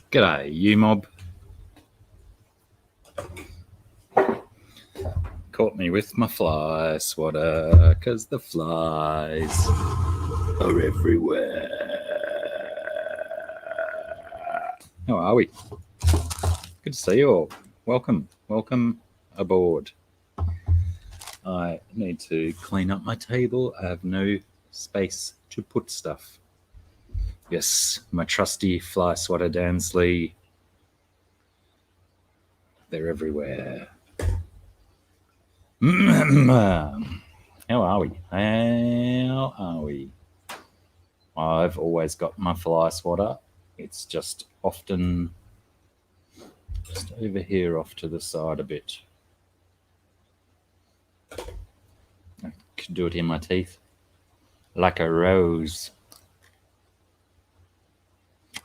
G'day, you mob. Caught me with my fly swatter, 'cause the flies are everywhere. How are we? Good to see you all. Welcome aboard. I need to clean up my table. I have no space to put stuff. Yes, my trusty fly swatter Dansley. They're everywhere. How are we? I've always got my fly swatter. It's just often just over here off to the side a bit. I could do it in my teeth. Like a rose.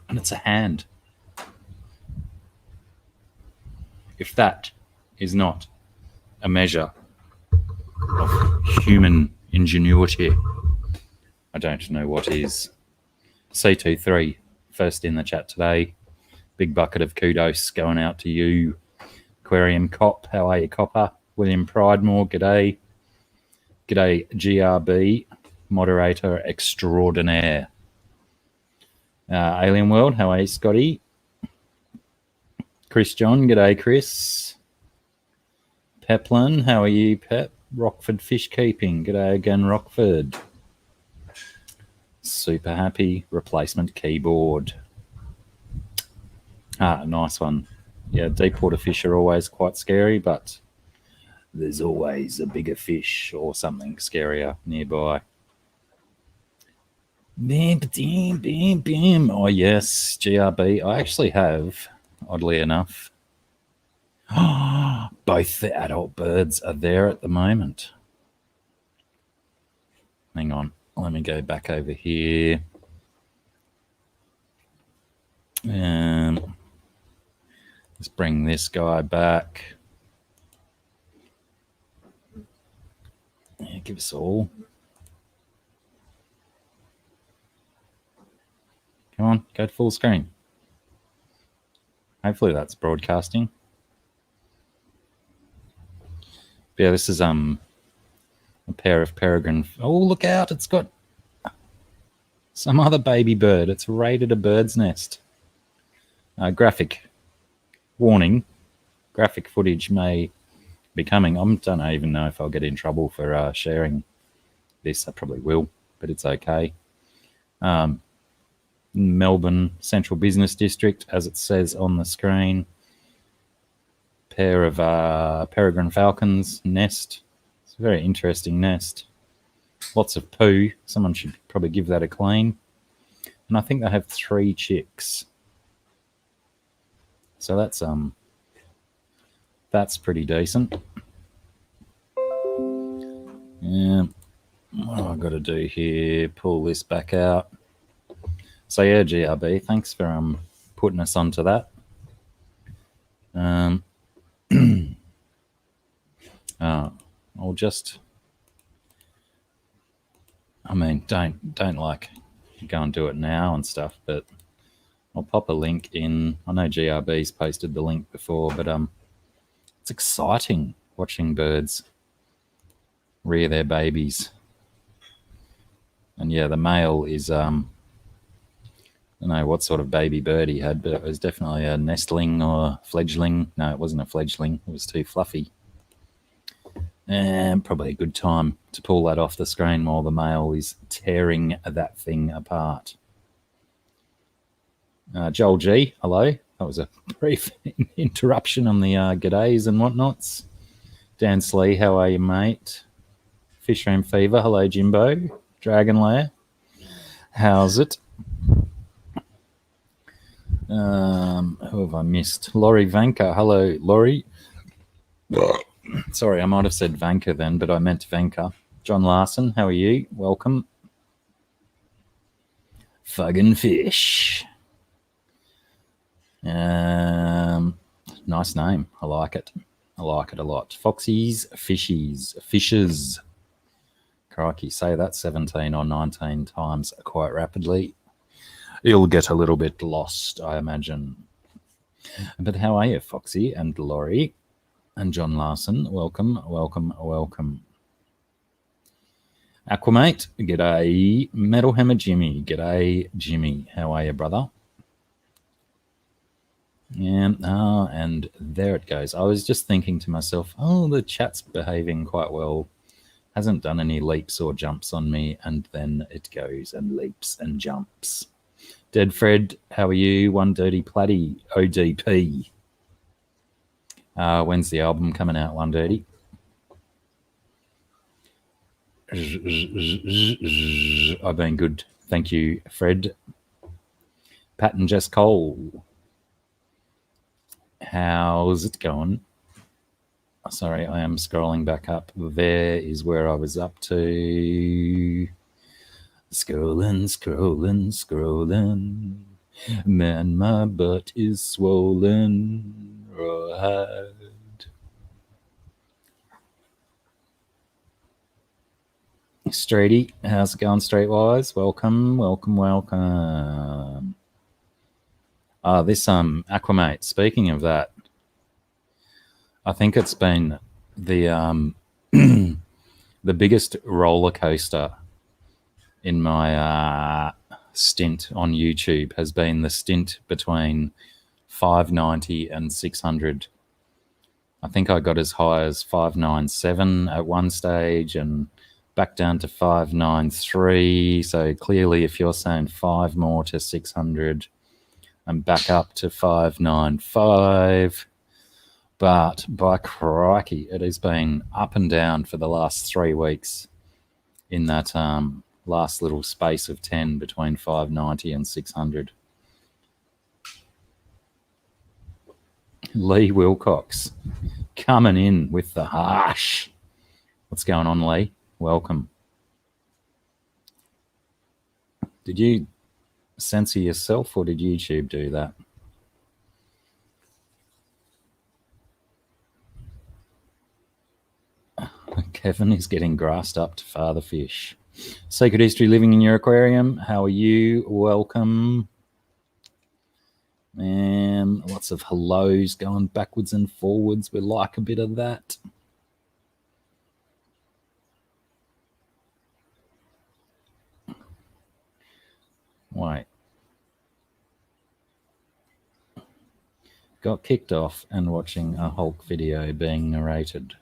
And it's a hand. If that is not a measure of human ingenuity, I don't know what is. C23, first in the chat today. Big bucket of kudos going out to you. Aquarium Cop, how are you, Copper? William Pridemore, g'day. G'day, GRB, moderator extraordinaire. Alien World, how are you, Scotty? Chris John, g'day, Chris. Peplin, how are you, Pep? Rockford Fish Keeping, g'day again, Rockford. Super happy. Replacement keyboard. Nice one. Yeah, deep water fish are always quite scary, but there's always a bigger fish or something scarier nearby. Oh, yes, GRB. I actually have, oddly enough, both the adult birds are there at the moment. Hang on. Let me go back over here. And let's bring this guy back. Yeah, give us all. Come on, go to full screen. Hopefully that's broadcasting. But yeah, this is a pair of peregrine. Oh, look out! It's got some other baby bird. It's raided a bird's nest. Graphic warning: graphic footage may be coming. I don't even know if I'll get in trouble for sharing this. I probably will, but it's okay. Melbourne Central Business District, as it says on the screen. Pair of peregrine falcons nest. It's a very interesting nest. Lots of poo. Someone should probably give that a clean. And I think they have 3 chicks. So that's pretty decent. Yeah. What have I got to do here? Pull this back out. So yeah, GRB, thanks for putting us onto that. I'll just, I mean, don't like go and do it now and stuff, but I'll pop a link in. I know GRB's posted the link before, but it's exciting watching birds rear their babies. And yeah, the male is I don't know what sort of baby bird he had, but it was definitely a nestling or fledgling. No, it wasn't a fledgling. It was too fluffy. And probably a good time to pull that off the screen while the male is tearing that thing apart. Joel G, hello. That was a brief interruption on the g'days and whatnots. Dan Slee, how are you, mate? Fishroom Fever, hello, Jimbo. Dragon Lair, how's it? Who have I missed? Laurie Vanker. Hello, Laurie. Sorry, I might have said Vanker then, but I meant Vanker. John Larson, how are you? Welcome. Fuggin' Fish. Nice name. I like it. I like it a lot. Foxies, fishies, fishes. Crikey, say that 17 or 19 times quite rapidly. You'll get a little bit lost, I imagine. But how are you, Foxy and Laurie and John Larson? Welcome, welcome, welcome. Aquamate, g'day. Metal Hammer Jimmy, g'day, Jimmy. How are you, brother? And there it goes. I was just thinking to myself, oh, the chat's behaving quite well. Hasn't done any leaps or jumps on me, and then it goes and leaps and jumps. Dead Fred, how are you? One Dirty Platty, ODP. When's the album coming out, One Dirty? I've been good. Thank you, Fred. Pat and Jess Cole. How's it going? Sorry, I am scrolling back up. There is where I was up to. Scrolling, scrolling, scrolling. Man, my butt is swollen. Right. Straighty, how's it going, Straightwise? Welcome, welcome, welcome. This Aquamate, speaking of that, I think it's been the the biggest roller coaster in my stint on YouTube has been the stint between 590 and 600. I think I got as high as 597 at one stage and back down to 593. So clearly, if you're saying 5 more to 600, I'm back up to 595. But by crikey, it has been up and down for the last 3 weeks in that last little space of 10 between 590 and 600. Lee Wilcox coming in with the harsh. What's going on, Lee? Welcome. Did you censor yourself or did YouTube do that? Kevin is getting grassed up to father fish. Sacred History living in your aquarium. How are you? Welcome. And lots of hellos going backwards and forwards. We like a bit of that. Wait. Got kicked off and watching a Hulk video being narrated.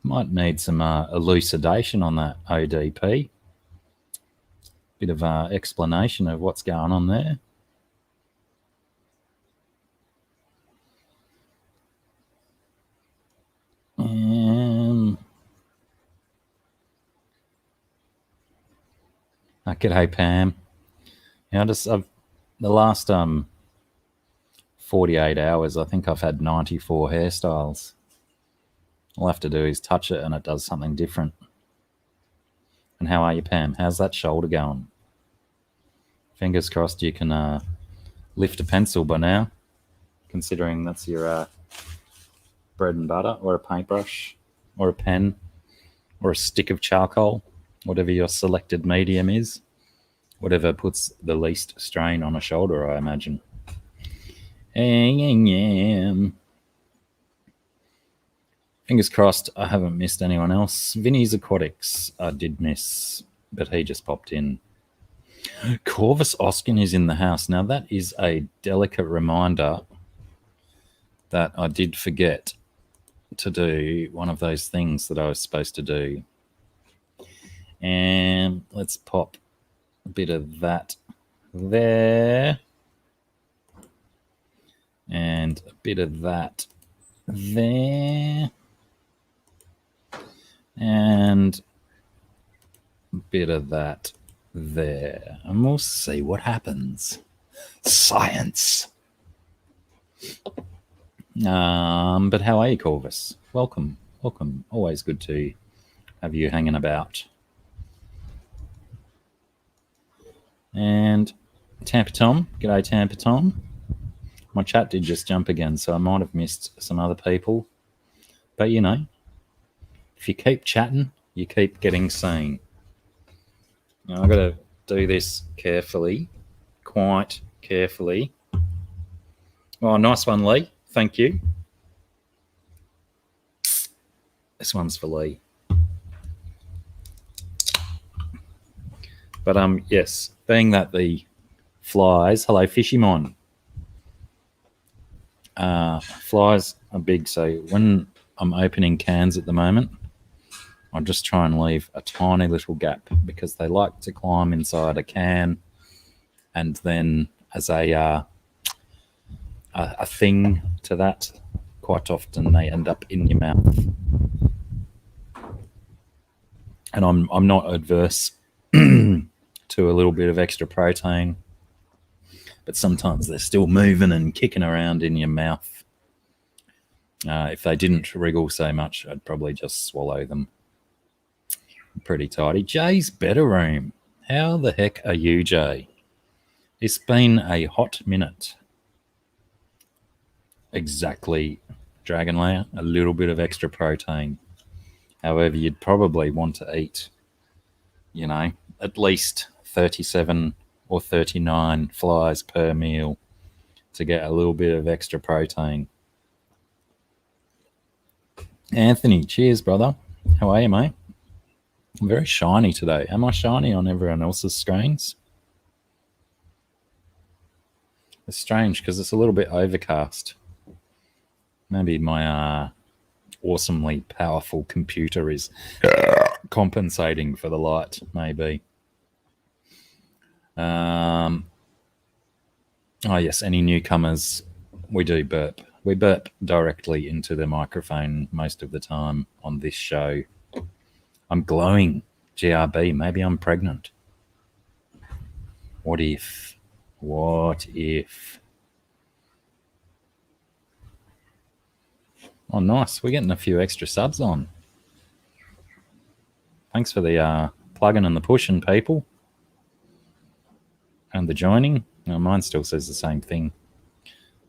Might need some elucidation on that, ODP. Bit of explanation of what's going on there. G'day, Pam. Yeah, the last 48 hours, I think I've had 94 hairstyles. All I have to do is touch it and it does something different. And how are you, Pam? How's that shoulder going? Fingers crossed you can lift a pencil by now, considering that's your bread and butter, or a paintbrush, or a pen, or a stick of charcoal, whatever your selected medium is. Whatever puts the least strain on a shoulder, I imagine. Fingers crossed I haven't missed anyone else. Vinny's Aquatics I did miss, but he just popped in. Corvus Oskin is in the house. Now that is a delicate reminder that I did forget to do one of those things that I was supposed to do. And let's pop a bit of that there. And a bit of that there. And a bit of that there. And we'll see what happens. Science. But how are you, Corvus? Welcome. Welcome. Always good to have you hanging about. And Tampa Tom. G'day, Tampa Tom. My chat did just jump again, so I might have missed some other people. But, you know, if you keep chatting, you keep getting seen. Now, I've got to do this carefully, quite carefully. Oh, nice one, Lee. Thank you. This one's for Lee. But, yes, being that the flies... Hello, Fishymon. Flies are big, so when I'm opening cans at the moment, I just try and leave a tiny little gap because they like to climb inside a can, and then as a thing to that, quite often they end up in your mouth. And I'm not adverse to a little bit of extra protein, but sometimes they're still moving and kicking around in your mouth. If they didn't wriggle so much, I'd probably just swallow them. Pretty tidy. Jay's better room. How the heck are you, Jay? It's been a hot minute. Exactly, Dragon Layer. A little bit of extra protein. However, you'd probably want to eat, you know, at least 37 or 39 flies per meal to get a little bit of extra protein. Anthony, cheers, brother. How are you, mate? I'm very shiny today. Am I shiny on everyone else's screens? It's strange because it's a little bit overcast. Maybe my awesomely powerful computer is compensating for the light, maybe. Oh, yes, any newcomers, we do burp. We burp directly into the microphone most of the time on this show. I'm glowing, GRB. Maybe I'm pregnant. What if? What if? Oh, nice. We're getting a few extra subs on. Thanks for the plugging and the pushing, people. And the joining. Well, mine still says the same thing.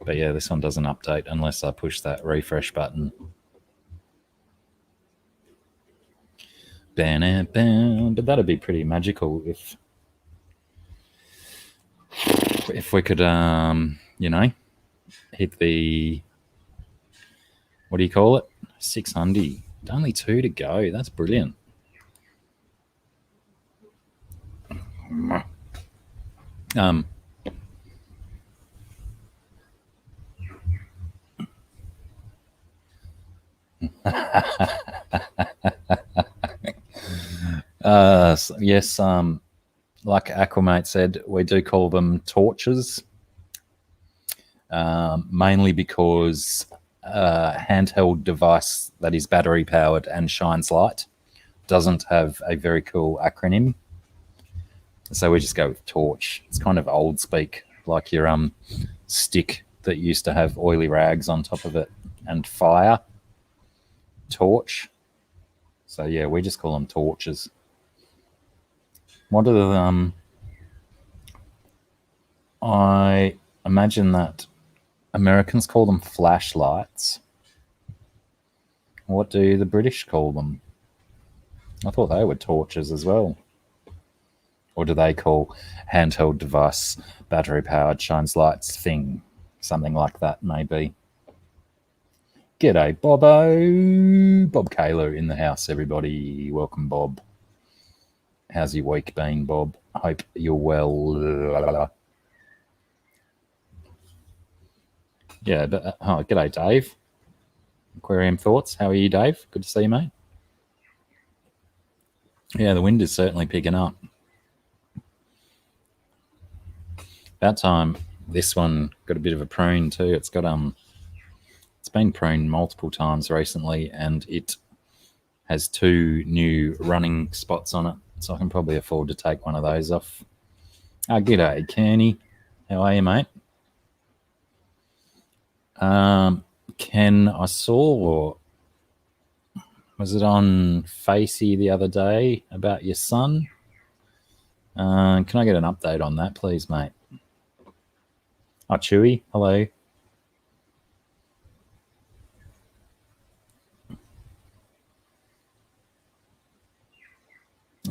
But yeah, this one doesn't update unless I push that refresh button. But that'd be pretty magical if we could, you know, hit the, what do you call it? 600. Only 2 to go. That's brilliant. Yes, like Aquamate said, we do call them torches, mainly because a handheld device that is battery powered and shines light doesn't have a very cool acronym. So we just go with torch. It's kind of old speak, like your stick that used to have oily rags on top of it, and fire. Torch. So yeah, we just call them torches. What are the I imagine that Americans call them flashlights. What do the British call them? I thought they were torches as well. Or do they call handheld device, battery powered, shines lights thing? Something like that, maybe. G'day, Bobbo. Bob Kaler in the house, everybody. Welcome, Bob. How's your week been, Bob? I hope you're well. Yeah, but, g'day, Dave. Aquarium Thoughts. How are you, Dave? Good to see you, mate. Yeah, the wind is certainly picking up. About time this one got a bit of a prune too. It's got it's been pruned multiple times recently, and it has 2 new running spots on it, so I can probably afford to take one of those off. G'day, Kenny. How are you, mate? Ken, I saw, was it on Facey the other day about your son? Can I get an update on that, please, mate? Oh, Chewy, hello.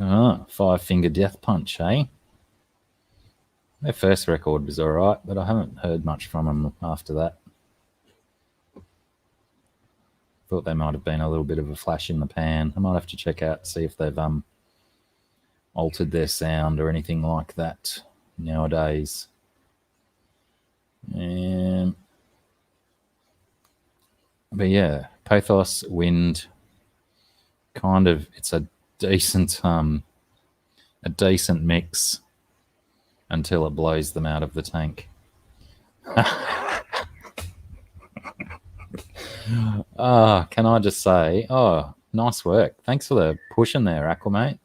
Ah, 5-finger death punch, eh? Their first record was all right, but I haven't heard much from them after that. Thought they might have been a little bit of a flash in the pan. I might have to check out, see if they've altered their sound or anything like that nowadays. But yeah, Pathos, Wind, kind of, it's a decent mix until it blows them out of the tank. Can I just say, nice work. Thanks for the push in there, Aquamate.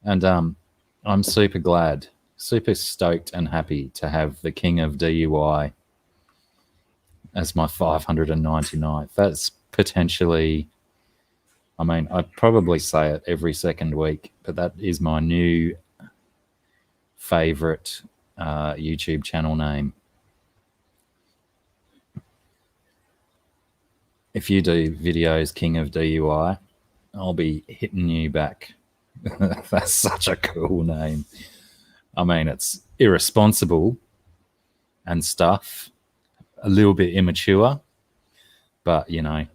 And I'm super glad, super stoked and happy to have the King of DUI as my 599th. That's potentially, I mean, I probably say it every second week, but that is my new favorite YouTube channel name. If you do videos King of DUI, I'll be hitting you back. That's such a cool name. I mean, it's irresponsible and stuff, a little bit immature, but, you know,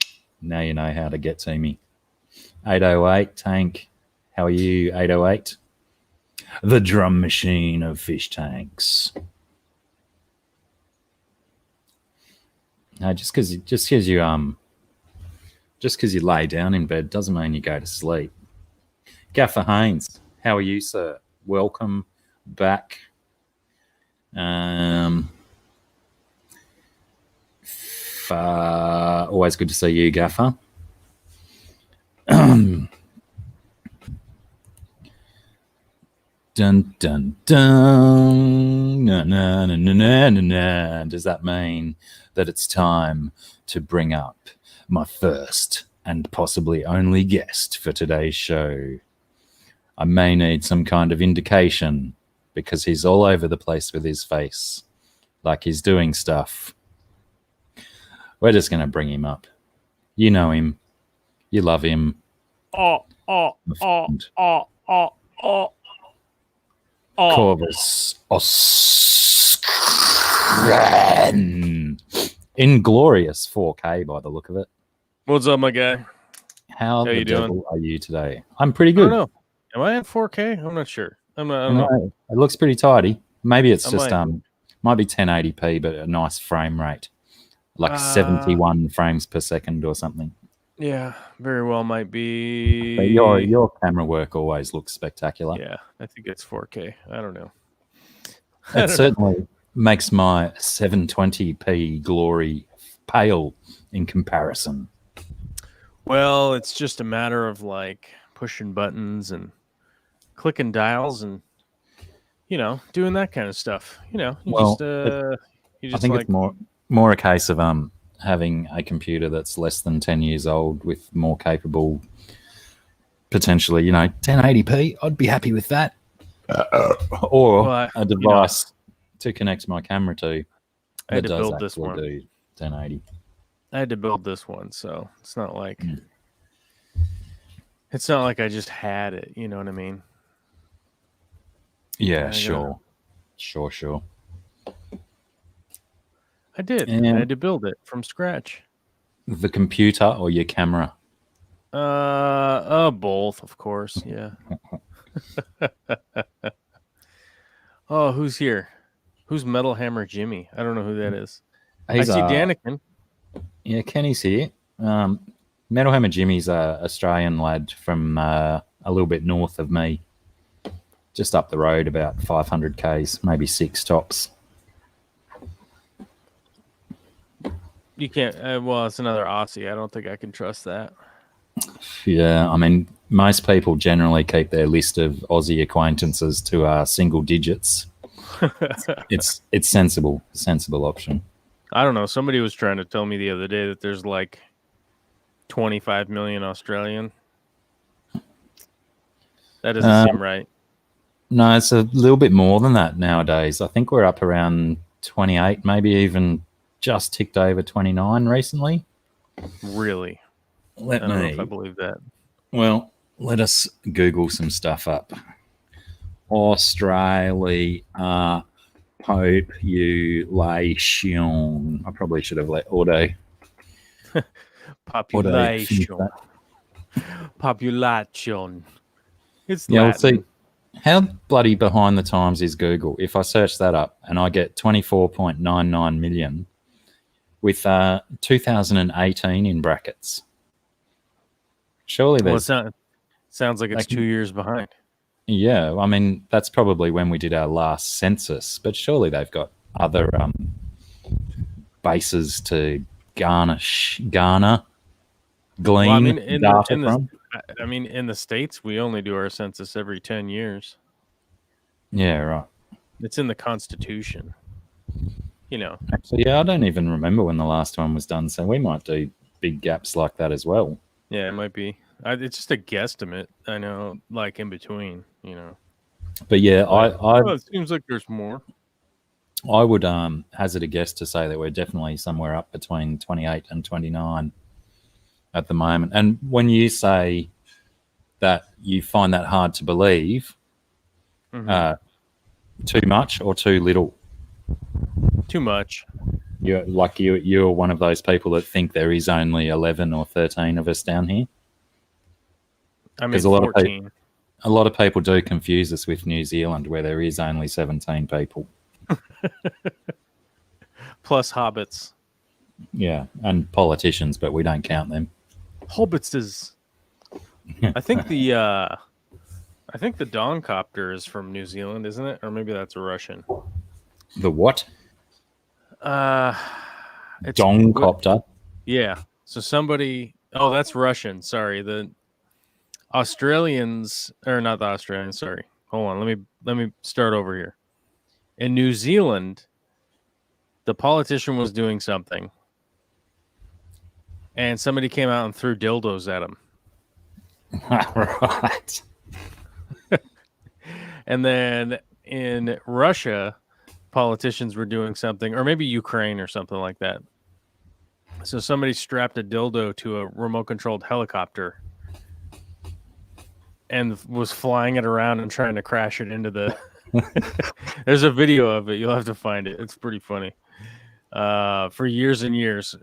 now you know how to get to me. 808, Tank. How are you, 808? The drum machine of fish tanks. No, just because you lay down in bed doesn't mean you go to sleep. Gaffer Haynes, how are you, sir? Welcome back. Always good to see you, Gaffer. Dun dun dun. Na, na, na, na, na, na, na. Does that mean that it's time to bring up my first and possibly only guest for today's show? I may need some kind of indication because he's all over the place with his face, like he's doing stuff. We're just going to bring him up. You know him. You love him. Corvus Inglorious 4K by the look of it. What's up, my guy? How the devil are you today? I'm pretty good. I don't know. Am I at 4K? I'm not sure. I don't know. It looks pretty tidy. Maybe it's just might be 1080p, but a nice frame rate, like 71 frames per second or something. Yeah, very well might be. But your camera work always looks spectacular. Yeah, I think it's 4K. I don't know. It certainly makes my 720p glory pale in comparison. Well, it's just a matter of like pushing buttons and clicking dials and doing that kind of stuff. I think it's more a case of having a computer that's less than 10 years old with more capable, potentially 1080p. I'd be happy with that. Or a device to connect my camera to. I had to build this one. Do 1080. I had to build this one, so it's not like I just had it. You know what I mean? Yeah, sure. I did. I had to build it from scratch. The computer or your camera? Both, of course. Yeah. Oh, who's here? Who's Metal Hammer Jimmy? I don't know who that is. I see Daniken. Yeah, Kenny's here. Metal Hammer Jimmy's a Australian lad from a little bit north of me. Just up the road, about 500 k's, maybe 6 tops. You can't. Well, it's another Aussie. I don't think I can trust that. Yeah, I mean, most people generally keep their list of Aussie acquaintances to single digits. It's sensible option. I don't know. Somebody was trying to tell me the other day that there's like 25 million Australian. That doesn't seem right. No, it's a little bit more than that nowadays. I think we're up around 28, maybe even just ticked over 29 recently. Really? I don't know if I believe that. Well, let us Google some stuff up. Australia population. I probably should have let auto. Population. It's yeah, Latin. we'll see. How bloody behind the times is Google? If I search that up and I get 24.99 million with 2018 in brackets. Surely there's... sounds like it's 2 years behind. Yeah, I mean, that's probably when we did our last census, but surely they've got other bases to glean data from. I mean, in the States, we only do our census every 10 years. Yeah, right. It's in the Constitution. Actually, yeah, I don't even remember when the last one was done, so we might do big gaps like that as well. Yeah, it might be. It's just a guesstimate. I know, like in between, But yeah, it seems like there's more. I would hazard a guess to say that we're definitely somewhere up between 28 and 29 at the moment. And when you say that you find that hard to believe, too much or too little? Too much. You're one of those people that think there is only 11 or 13 of us down here. I mean, 14. A lot of people do confuse us with New Zealand, where there is only 17 people. Plus hobbits. Yeah, and politicians, but we don't count them. Hobbits is... I think the Dongcopter is from New Zealand, isn't it? Or maybe that's a Russian. The what? Dongcopter. Yeah. So somebody... Oh, that's Russian. Sorry. The Australians... Or not the Australians, sorry. Hold on. Let me start over here. In New Zealand, the politician was doing something. And somebody came out and threw dildos at him. Right. And then in Russia, politicians were doing something, or maybe Ukraine or something like that. So somebody strapped a dildo to a remote-controlled helicopter and was flying it around and trying to crash it into the... There's a video of it. You'll have to find it. It's pretty funny. For years and years.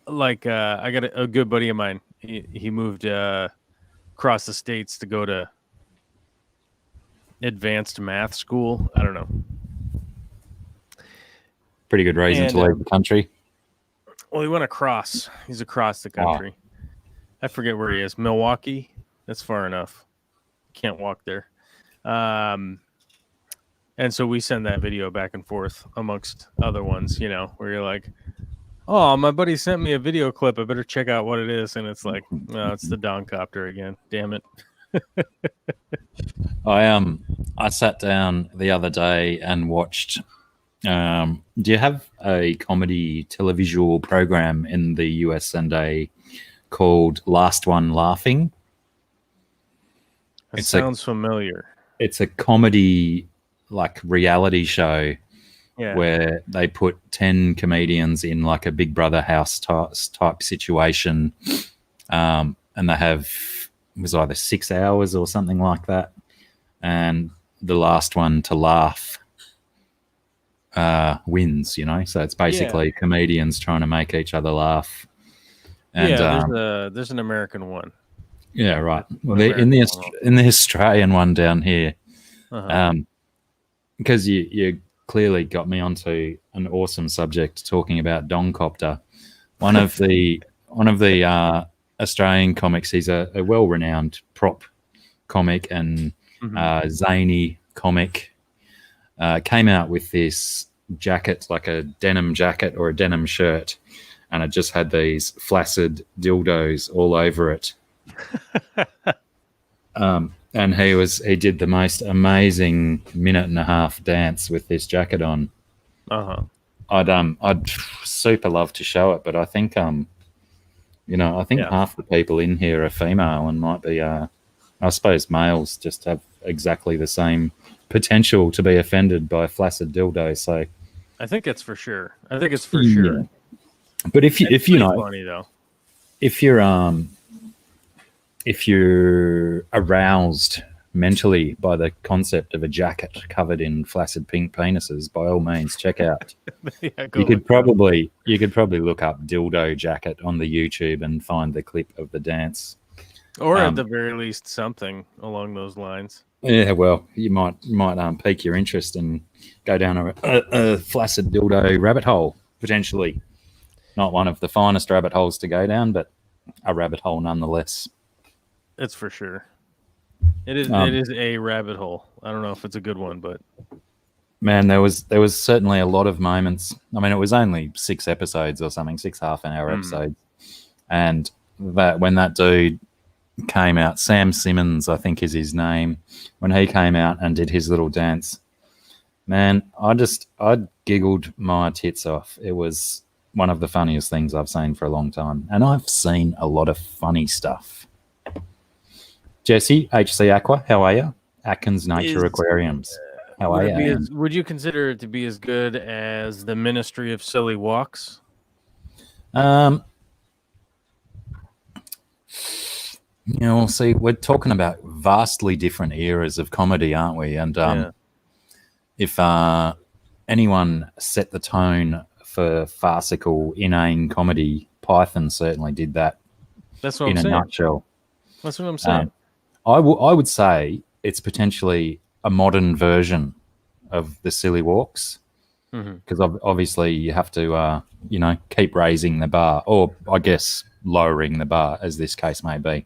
Like, I got a good buddy of mine. He moved across the states to go to advanced math school. I don't know. Pretty good reason to leave the country. Well, he went across. He's across the country. I forget where he is. Milwaukee. That's far enough. Can't walk there. And so we send that video back and forth amongst other ones, you know, where you're like, oh, my buddy sent me a video clip. I better check out what it is. And it's like, no, it's the Doncopter again. Damn it. I sat down the other day and watched. Do you have a comedy televisual program in the US called Last One Laughing? It sounds familiar. It's a comedy like reality show where they put 10 comedians in like a Big Brother house type situation, and they have, it was either 6 hours or something like that, and the last one to laugh wins, you know. So it's basically comedians trying to make each other laugh. And there's an American one. Yeah, right. Well, in the Australian one down here, because you clearly got me onto an awesome subject talking about Doncopter. One of the Australian comics. He's a well-renowned prop comic and zany comic. Came out with this jacket, like a denim jacket or a denim shirt, and it just had these flaccid dildos all over it. And he did the most amazing 1.5-minute dance with this jacket on. I'd super love to show it, but I think half the people in here are female and might be I suppose males just have exactly the same potential to be offended by flaccid dildos. So I think it's for sure. Sure. But if you know, funny though. If you're aroused mentally by the concept of a jacket covered in flaccid pink penises, by all means, check out. You could probably look up dildo jacket on the YouTube and find the clip of the dance, or at the very least something along those lines. Yeah, well, you might pique your interest and go down a flaccid dildo rabbit hole potentially. Not one of the finest rabbit holes to go down, but a rabbit hole nonetheless. It's for sure. It is a rabbit hole. I don't know if it's a good one, but man, there was certainly a lot of moments. I mean, it was only 6 episodes or something, 6 half-an-hour episodes, and that when that dude came out, Sam Simmons, I think is his name, when he came out and did his little dance, man, I giggled my tits off. It was one of the funniest things I've seen for a long time, and I've seen a lot of funny stuff. Jesse, HC Aqua, how are you? Atkins Nature Aquariums, how are you? Would you consider it to be as good as the Ministry of Silly Walks? See, we're talking about vastly different eras of comedy, aren't we? And if anyone set the tone for farcical, inane comedy, Python certainly did that. That's what I'm saying. In a nutshell. That's what I'm saying. I would say it's potentially a modern version of the Silly Walks, because obviously you have to, keep raising the bar, or I guess lowering the bar, as this case may be.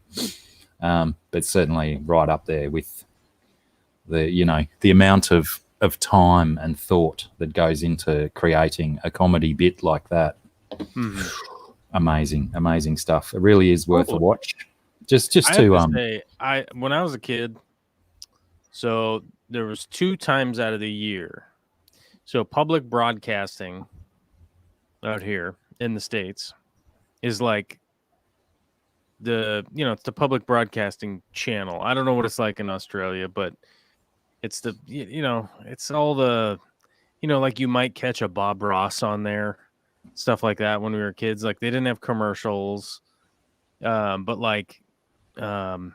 But certainly right up there with the amount of time and thought that goes into creating a comedy bit like that. Amazing stuff. It really is worth a watch. Just to say, when I was a kid, so there was 2 times out of the year. So public broadcasting out here in the States is like it's the public broadcasting channel. I don't know what it's like in Australia, but It's the it's all the like you might catch a Bob Ross on there, stuff like that when we were kids. Like they didn't have commercials, but like Mr.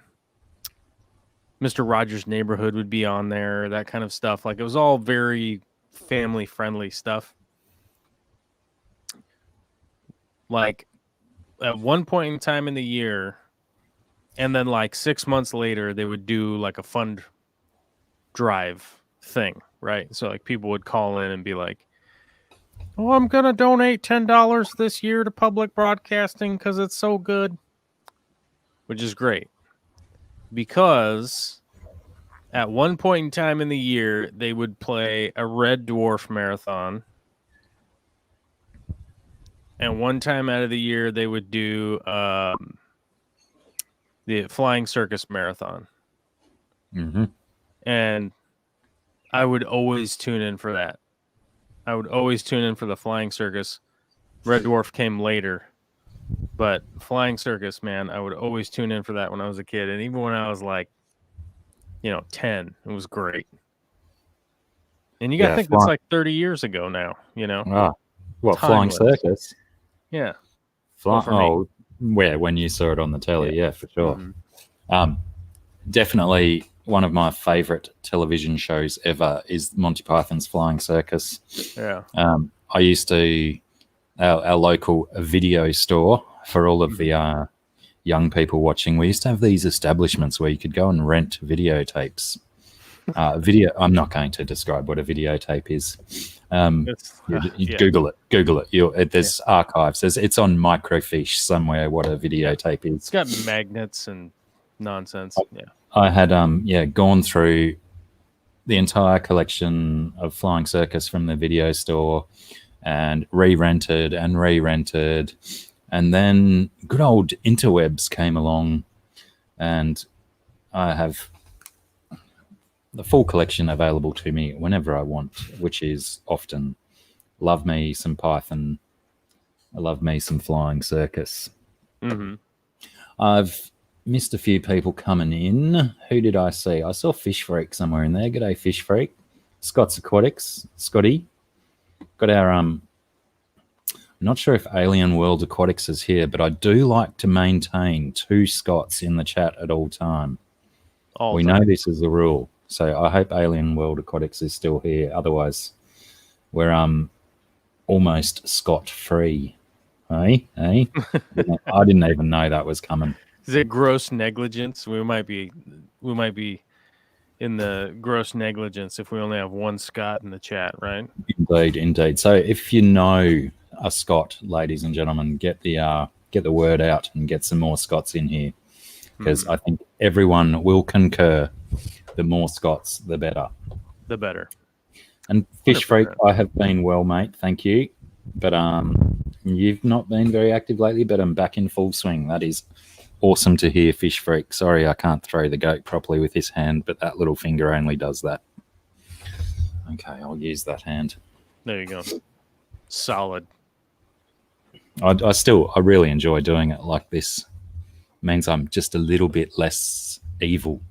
Rogers' Neighborhood would be on there, that kind of stuff. Like it was all very family friendly stuff. Like at one point in time in the year, and then like 6 months later, they would do like a fund drive thing, right? So like people would call in and be like, "Oh, I'm gonna donate $10 this year to public broadcasting because it's so good," which is great because at one point in time in the year they would play a Red Dwarf marathon, and one time out of the year they would do the Flying Circus marathon. Mm-hmm. And I would always tune in for that. I would always tune in for the Flying Circus. Red Dwarf came later, but Flying Circus, man, I would always tune in for that when I was a kid. And even when I was like, 10, it was great. And you got to think that's like 30 years ago now, Ah, what, Flying Circus? Yeah. Where, when you saw it on the telly, yeah, for sure. Mm-hmm. Definitely one of my favorite television shows ever is Monty Python's Flying Circus. Yeah. I used to, our local video store for all of the young people watching, we used to have these establishments where you could go and rent videotapes. I'm not going to describe what a videotape is. Google it. There's archives. It's on microfiche somewhere what a videotape is. It's got magnets and nonsense. I had gone through the entire collection of Flying Circus from the video store and re-rented, and then good old interwebs came along, and I have the full collection available to me whenever I want, which is often. Love me some Python. I love me some Flying Circus. Mm-hmm. I've missed a few people coming in. Who did I see? I saw Fish Freak somewhere in there. G'day, Fish Freak. Scott's Aquatics. Scotty. Got our I'm not sure if Alien World Aquatics is here, but I do like to maintain 2 Scots in the chat at all time. We know this is the rule. So I hope Alien World Aquatics is still here. Otherwise, we're almost scot-free. Hey? I didn't even know that was coming. Is it gross negligence? We might be in the gross negligence if we only have 1 Scot in the chat, right? Indeed. So if you know a Scot, ladies and gentlemen, get the word out and get some more Scots in here, because I think everyone will concur. The more Scots, the better. The better. And Fish Freak, I have been well, mate. Thank you. But you've not been very active lately, but I'm back in full swing. That is awesome to hear, Fish Freak. Sorry, I can't throw the goat properly with this hand, but that little finger only does that. Okay, I'll use that hand. There you go. Solid. I really enjoy doing it like this. It means I'm just a little bit less evil.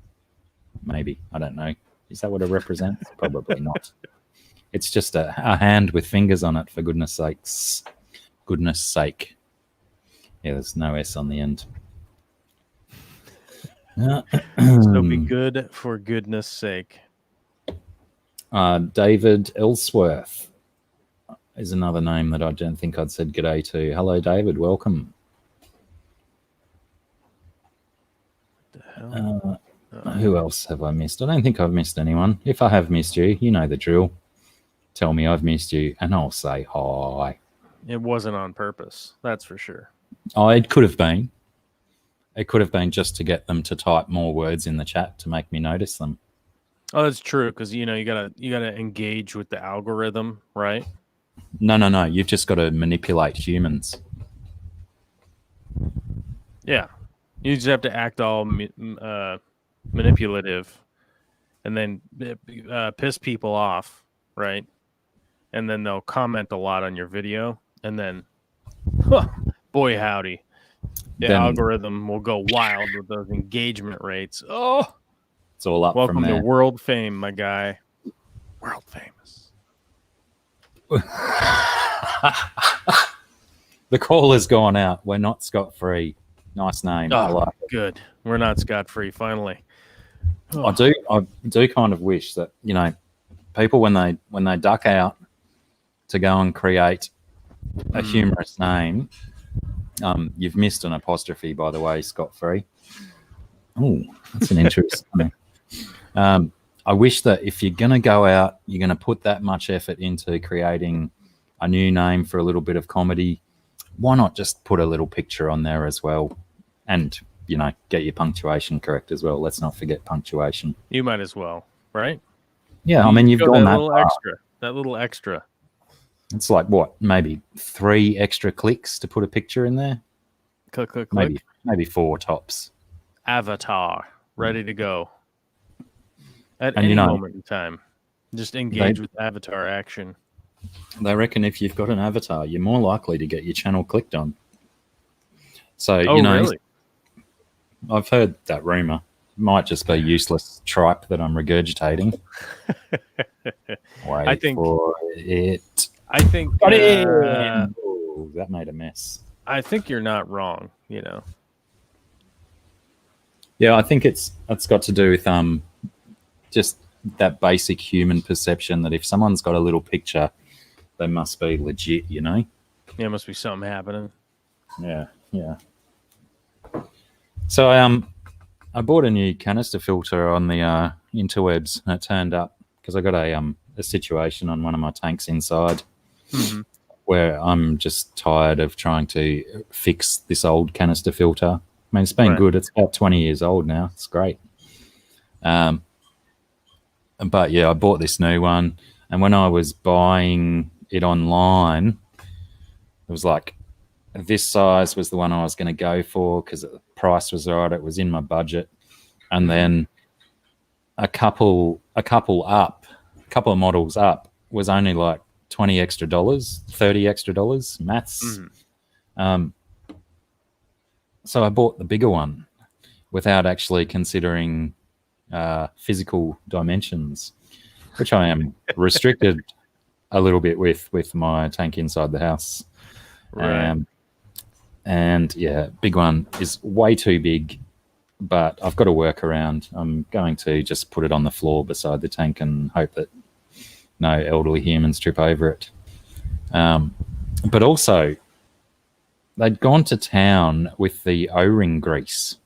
Maybe. I don't know. Is that what it represents? Probably not. It's just a hand with fingers on it, for goodness sakes. Goodness sake. Yeah, there's no S on the end. So be good for goodness sake. David Elsworth is another name that I don't think I'd said g'day to. Hello, David. Welcome. What the hell? Who else have I missed? I don't think I've missed anyone. If I have missed you, you know the drill. Tell me I've missed you, and I'll say hi. It wasn't on purpose, that's for sure. Oh, it could have been. It could have been just to get them to type more words in the chat to make me notice them. Oh, that's true, because you gotta engage with the algorithm, right? No. You've just got to manipulate humans. Yeah, you just have to act all manipulative, and then piss people off, right? And then they'll comment a lot on your video, and then, boy howdy, the algorithm will go wild with those engagement rates. Oh, It's all up Welcome from to there. world fame, my guy. World famous. The call has gone out. We're not scot-free. Nice name. I like it. Good. We're not scot-free, finally. I do kind of wish that, you know, people when they duck out to go and create a humorous name, you've missed an apostrophe, by the way, scot-free. Oh, that's an interesting thing. I wish that if you're going to go out, you're going to put that much effort into creating a new name for a little bit of comedy. Why not just put a little picture on there as well? And, you know, get your punctuation correct as well. Let's not forget punctuation. You might as well, right? Yeah, I mean, you've Go gone that that little far. extra. That little extra. It's like, what, maybe 3 extra clicks to put a picture in there? Click, click, click. Maybe 4 tops. Avatar, ready to go. At And, any you know, moment in time. Just engage with avatar action. They reckon if you've got an avatar, you're more likely to get your channel clicked on. So, Oh, you know, really? I've heard that rumor. Might just be useless tripe that I'm regurgitating. Wait I think for it. I think Got it! Oh, that made a mess. I think you're not wrong, you know. Yeah, I think it's got to do with just that basic human perception that if someone's got a little picture, they must be legit, you know? There must be something happening. Yeah. So I bought a new canister filter on the interwebs, and it turned up because I got a situation on one of my tanks inside where I'm just tired of trying to fix this old canister filter. I mean, it's been good. It's about 20 years old now. It's great. But yeah, I bought this new one, and when I was buying it online, it was like this size was the one I was going to go for because the price was right. It was in my budget, and then a couple of models up was only like $20 extra, $30 extra, maths. So I bought the bigger one without actually considering physical dimensions, which I am restricted a little bit with my tank inside the house. Right. And yeah, big one is way too big, but I've got a workaround. I'm going to just put it on the floor beside the tank and hope that no elderly humans trip over it. But also, they'd gone to town with the O-ring grease,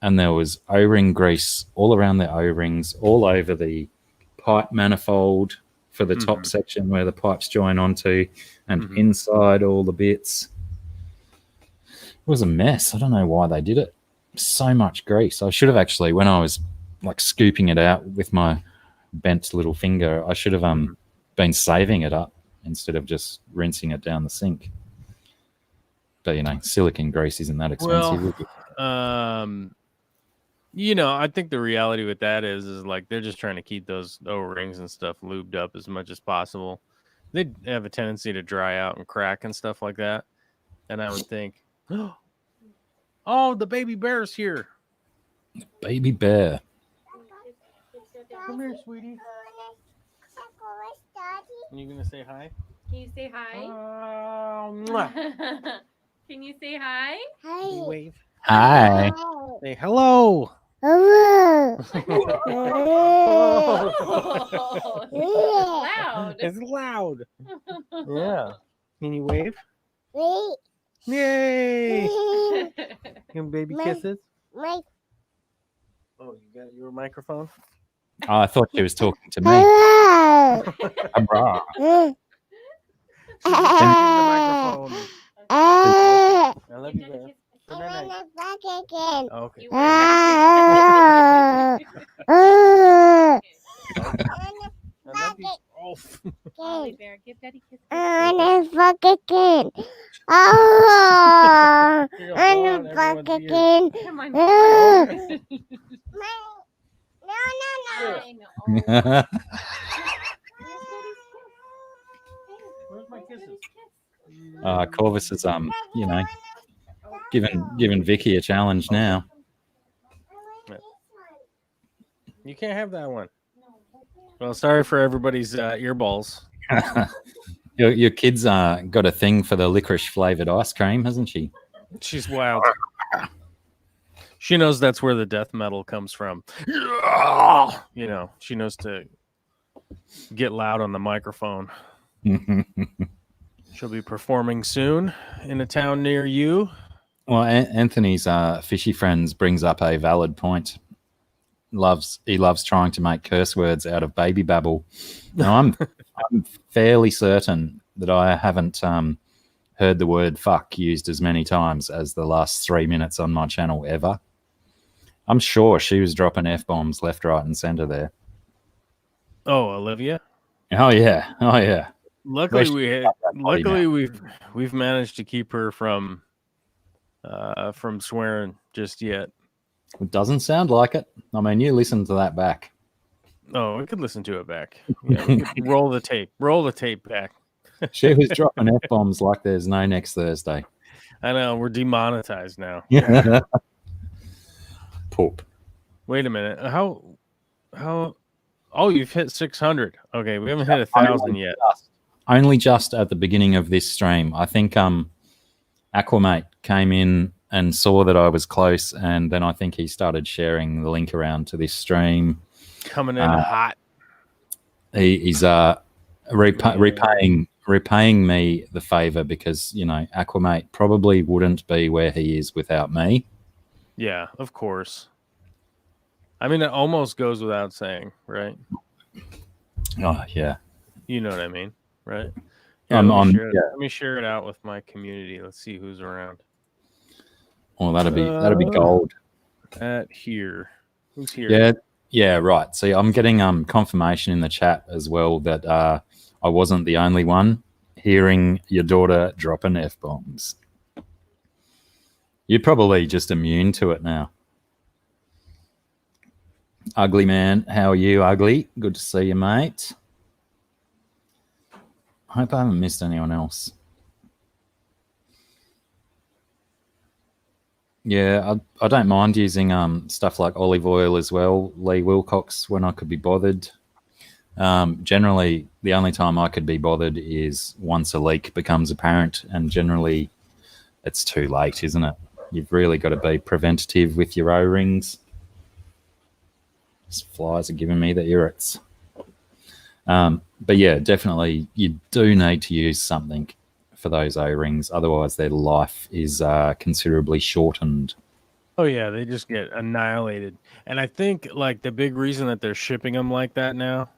and there was O-ring grease all around the O-rings, all over the pipe manifold for the top section where the pipes join onto, and inside all the bits. It was a mess. I don't know why they did it. So much grease. I should have actually, when I was like scooping it out with my bent little finger, I should have been saving it up instead of just rinsing it down the sink. But you know, silicone grease isn't that expensive. Well, you know, I think the reality with that is like they're just trying to keep those O-rings and stuff lubed up as much as possible. They have a tendency to dry out and crack and stuff like that. And I would think, oh, the baby bear's here. Baby bear. Come here, sweetie. Are you gonna say hi? Can you say hi? Mwah. Can you say hi? Can you wave. Hi. Say hello. Loud. It's loud. Yeah. Can you wave? Yay! Can baby kisses? Oh, you got your microphone? Oh, I thought she was talking to me. Hurrah. The microphone. I love you, man. Good night. Okay. I love you. Oh. Holly Bear, give Daddy kisses. Come on. Where's my kisses? Corvus is you know, giving Vicky a challenge now. You can't have that one. Well, sorry for everybody's earballs. Your kid's got a thing for the licorice flavored ice cream, hasn't she? She's wild. She knows that's where the death metal comes from. You know, she knows to get loud on the microphone. She'll be performing soon in a town near you. Well, Anthony's fishy friends brings up a valid point. He loves trying to make curse words out of baby babble. Now, I'm fairly certain that I haven't heard the word fuck used as many times as the last 3 minutes on my channel ever. I'm sure she was dropping F-bombs left, right, and center there. Oh, Olivia? Oh yeah. Luckily we've managed to keep her from swearing just yet. It doesn't sound like it. I mean, you listen to that back. Oh, we could listen to it back. Yeah, we could roll the tape back. She was dropping F-bombs like there's no next Thursday. I know, we're demonetized now. Yeah. Poop. Wait a minute. How oh, you've hit 600. Okay, we haven't hit 1,000 yet. Only just at the beginning of this stream. I think Aquamate came in and saw that I was close, and then I think he started sharing the link around to this stream. Coming in hot. He's repaying me the favor because, you know, Aquamate probably wouldn't be where he is without me. Yeah, of course. I mean, it almost goes without saying, right? Oh, yeah. You know what I mean, right? Yeah, let me share it out with my community. Let's see who's around. Well, that'd be gold. At here. Who's here? Yeah, right. See, I'm getting confirmation in the chat as well that I wasn't the only one hearing your daughter dropping F-bombs. You're probably just immune to it now. Ugly man, how are you, Ugly? Good to see you, mate. I hope I haven't missed anyone else. Yeah, I don't mind using stuff like olive oil as well, Lee Wilcox, when I could be bothered. Generally, the only time I could be bothered is once a leak becomes apparent, and generally it's too late, isn't it? You've really got to be preventative with your O-rings. These flies are giving me the irrits. But yeah, definitely you do need to use something for those O-rings. Otherwise, their life is considerably shortened. Oh, yeah, they just get annihilated. And I think, like, the big reason that they're shipping them like that now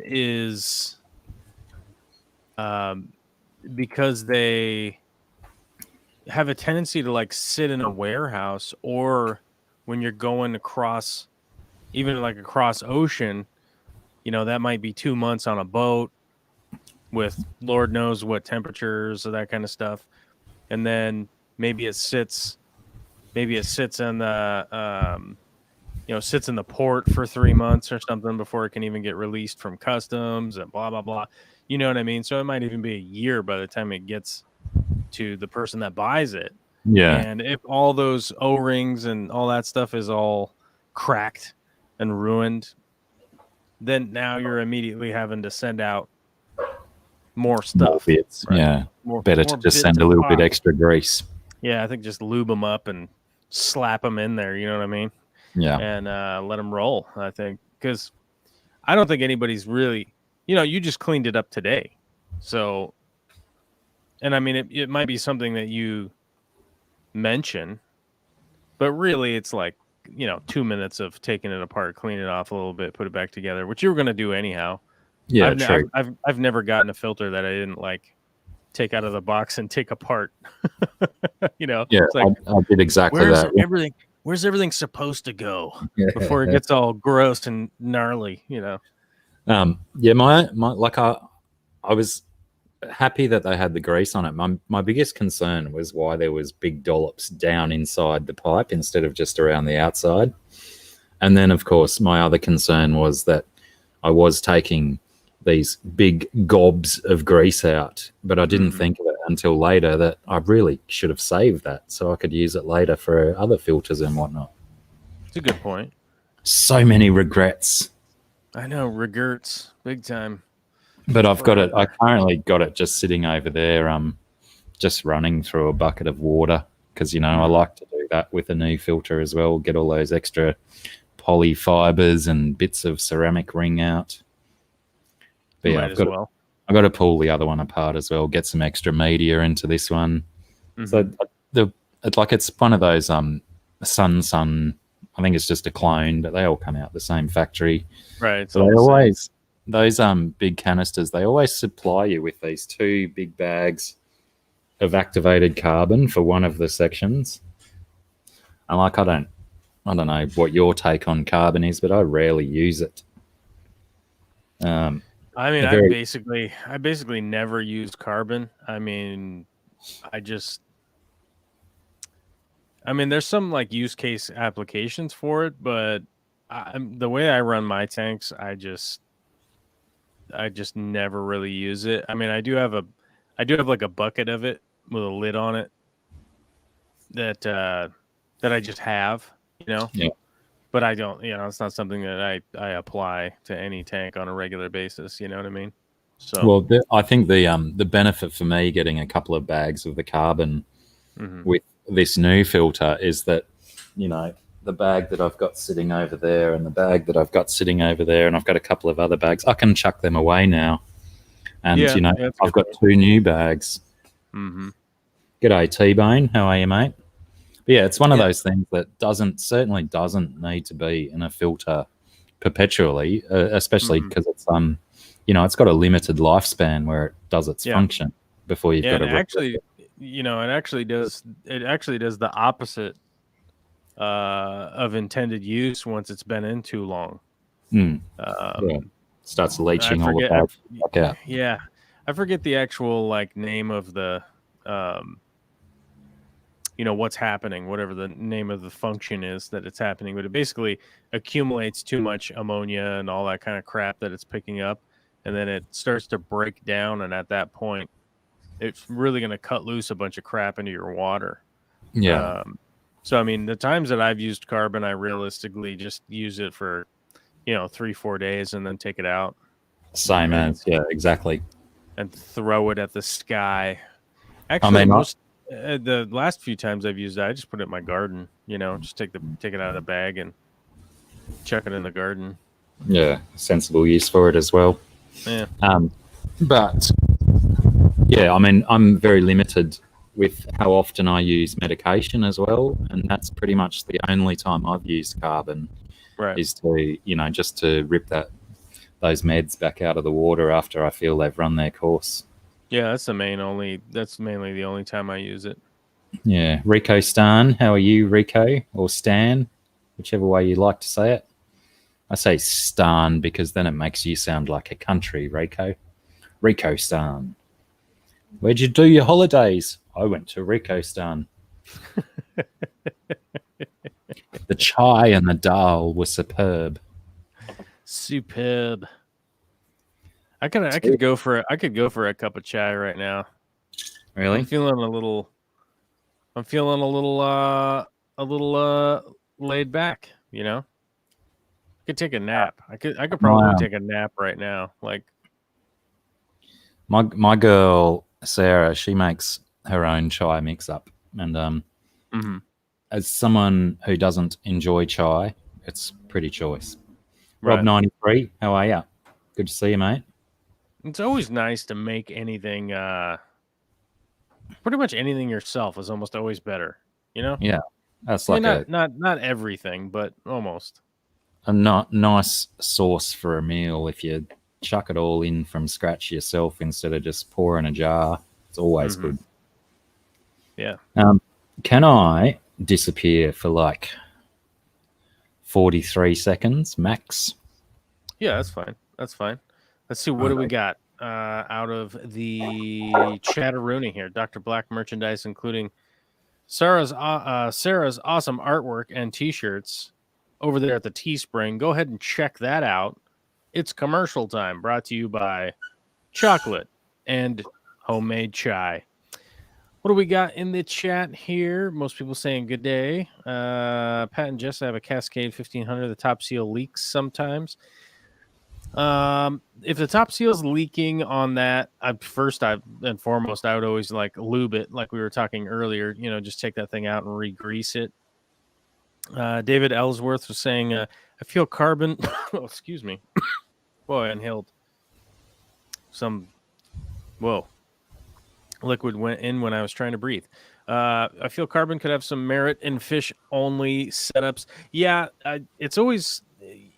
is because they have a tendency to, like, sit in a warehouse, or when you're going across, even like across ocean, you know, that might be 2 months on a boat with Lord knows what temperatures or that kind of stuff. And then maybe it sits in the, sits in the port for 3 months or something before it can even get released from customs and blah, blah, blah. You know what I mean? So it might even be a year by the time it gets to the person that buys it. Yeah. And if all those O-rings and all that stuff is all cracked and ruined, then now you're immediately having to send out more stuff. More bits, right? Yeah. Better to just send a little bit extra grease. Yeah, I think just lube them up and slap them in there, you know what I mean? Yeah. And let them roll, I think. Because I don't think anybody's really, you just cleaned it up today. So, and I mean, it might be something that you mention, but really it's like, 2 minutes of taking it apart, clean it off a little bit, put it back together, which you were going to do anyhow. Yeah, true. I've never gotten a filter that I didn't like take out of the box and take apart. Yeah, it's like, I did exactly that. Where's everything supposed to go before it gets all gross and gnarly? Yeah, my like I was happy that they had the grease on it. My biggest concern was why there was big dollops down inside the pipe instead of just around the outside. And then, of course, my other concern was that I was taking these big gobs of grease out, but I didn't think of it until later that I really should have saved that so I could use it later for other filters and whatnot. It's a good point. So many regrets. I know, regrets, big time. But I've got it. I currently got it just sitting over there, just running through a bucket of water because, I like to do that with a new filter as well. Get all those extra poly fibers and bits of ceramic ring out. But yeah, I've got to pull the other one apart as well. Get some extra media into this one. So it's one of those Sun. I think it's just a clone, but they all come out the same factory. Right. So they always those big canisters. They always supply you with these 2 big bags of activated carbon for one of the sections. And I don't know what your take on carbon is, but I rarely use it. I basically never use carbon. There's some like use case applications for it, but the way I run my tanks, I just never really use it. I do have like a bucket of it with a lid on it that I just have, Yeah. But I don't, it's not something that I apply to any tank on a regular basis. You know what I mean? So well, I think the benefit for me getting a couple of bags of the carbon with this new filter is that, the bag that I've got sitting over there and the bag that I've got sitting over there, and I've got a couple of other bags, I can chuck them away now. And, I've got 2 new bags. G'day, T-Bone. How are you, mate? But yeah, it's one of those things that certainly doesn't need to be in a filter perpetually, especially because it's it's got a limited lifespan where it does its function before you've got to. It actually does the opposite of intended use once it's been in too long. Starts leaching all the back out. Yeah, I forget the actual name of the what's happening, whatever the name of the function is that it's happening, but it basically accumulates too much ammonia and all that kind of crap that it's picking up, and then it starts to break down, and at that point it's really going to cut loose a bunch of crap into your water. So the times that I've used carbon, I realistically just use it for 3-4 days and then take it out. Same as exactly, and throw it at the sky. Actually, the last few times I've used it, I just put it in my garden. Just take it out of the bag and chuck it in the garden. Yeah, sensible use for it as well. Yeah. But yeah, I'm very limited with how often I use medication as well, and that's pretty much the only time I've used carbon. Right. Is to just to rip those meds back out of the water after I feel they've run their course. Yeah, that's mainly the only time I use it. Yeah. Rico Stan, how are you, Rico? Or Stan, whichever way you like to say it. I say Stan because then it makes you sound like a country, Rico. Rico Stan. Where'd you do your holidays? I went to Rico Stan. The chai and the dal were superb. Superb. I could go for a cup of chai right now. Really? I'm feeling a little laid back, I could take a nap. I could probably take a nap right now. Like my girl Sarah, she makes her own chai mix up, and as someone who doesn't enjoy chai, it's pretty choice. Right. Rob 93, how are you? Good to see you, mate. It's always nice to make anything, pretty much anything yourself is almost always better, Yeah, that's like not everything, but almost a nice sauce for a meal. If you chuck it all in from scratch yourself instead of just pouring a jar, it's always good. Yeah. Can I disappear for like 43 seconds max? Yeah, that's fine. Let's see, what do we got out of the chatteroonie here? Dr. Black merchandise, including Sarah's awesome artwork and t-shirts over there at the Teespring. Go ahead and check that out. It's commercial time, brought to you by chocolate and homemade chai. What do we got in the chat here? Most people saying good day. Pat and Jess, I have a Cascade 1500. The top seal leaks sometimes. If the top seal's leaking on that, first and foremost, I would always like lube it, like we were talking earlier. You know, just take that thing out and re-grease it. David Elsworth was saying, I feel carbon. Oh, excuse me. Boy, I inhaled some. Whoa. Liquid went in when I was trying to breathe. I feel carbon could have some merit in fish-only setups. Yeah, it's always,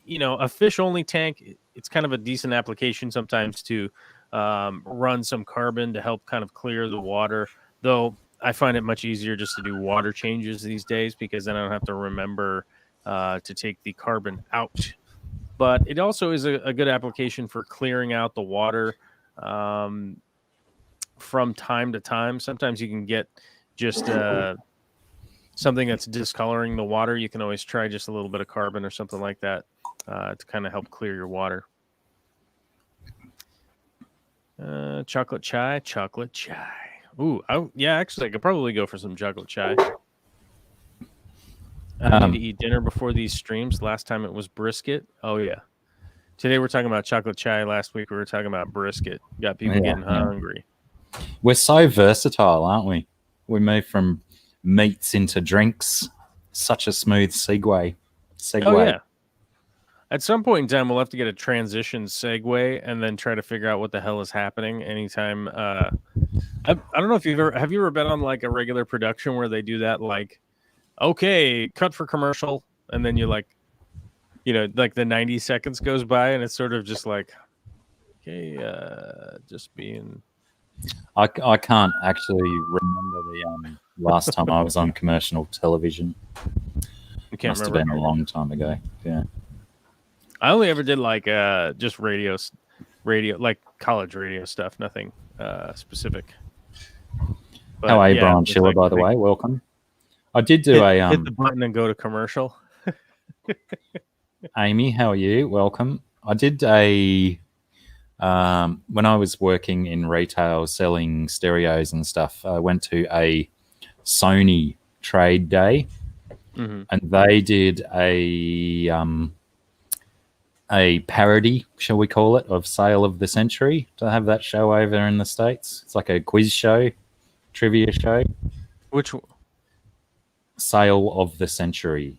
you know, a fish-only tank. It's kind of a decent application sometimes to run some carbon to help kind of clear the water. Though I find it much easier just to do water changes these days because then I don't have to remember to take the carbon out. But it also is a good application for clearing out the water from time to time. Sometimes you can get just something that's discoloring the water. You can always try just a little bit of carbon or something like that to kind of help clear your water. Chocolate chai. Ooh, yeah, actually, I could probably go for some chocolate chai. I need to eat dinner before these streams. Last time it was brisket. Oh, yeah. Today we're talking about chocolate chai. Last week we were talking about brisket. Got people getting hungry. We're so versatile, aren't we? We move from meats into drinks. Such a smooth segue. Oh, yeah. At some point in time, we'll have to get a transition segue and then try to figure out what the hell is happening anytime. I don't know if have you ever been on like a regular production where they do that, like, okay, cut for commercial, and then you like, you know, like the 90 seconds goes by and it's sort of just like, okay, just being. I can't actually remember the last time I was on commercial television. You can't Must remember. have been a long time ago. Yeah. I only ever did like just radio, like college radio stuff, nothing specific. But, how are you, yeah, Brian Schiller, by the way? Welcome. I did do hit the button and go to commercial. Amy, how are you? Welcome. I did a when I was working in retail selling stereos and stuff, I went to a Sony trade day, and they did a parody, shall we call it, of Sale of the Century. Do they have that show over in the States? It's like a quiz show, trivia show. Which one? Sale of the Century.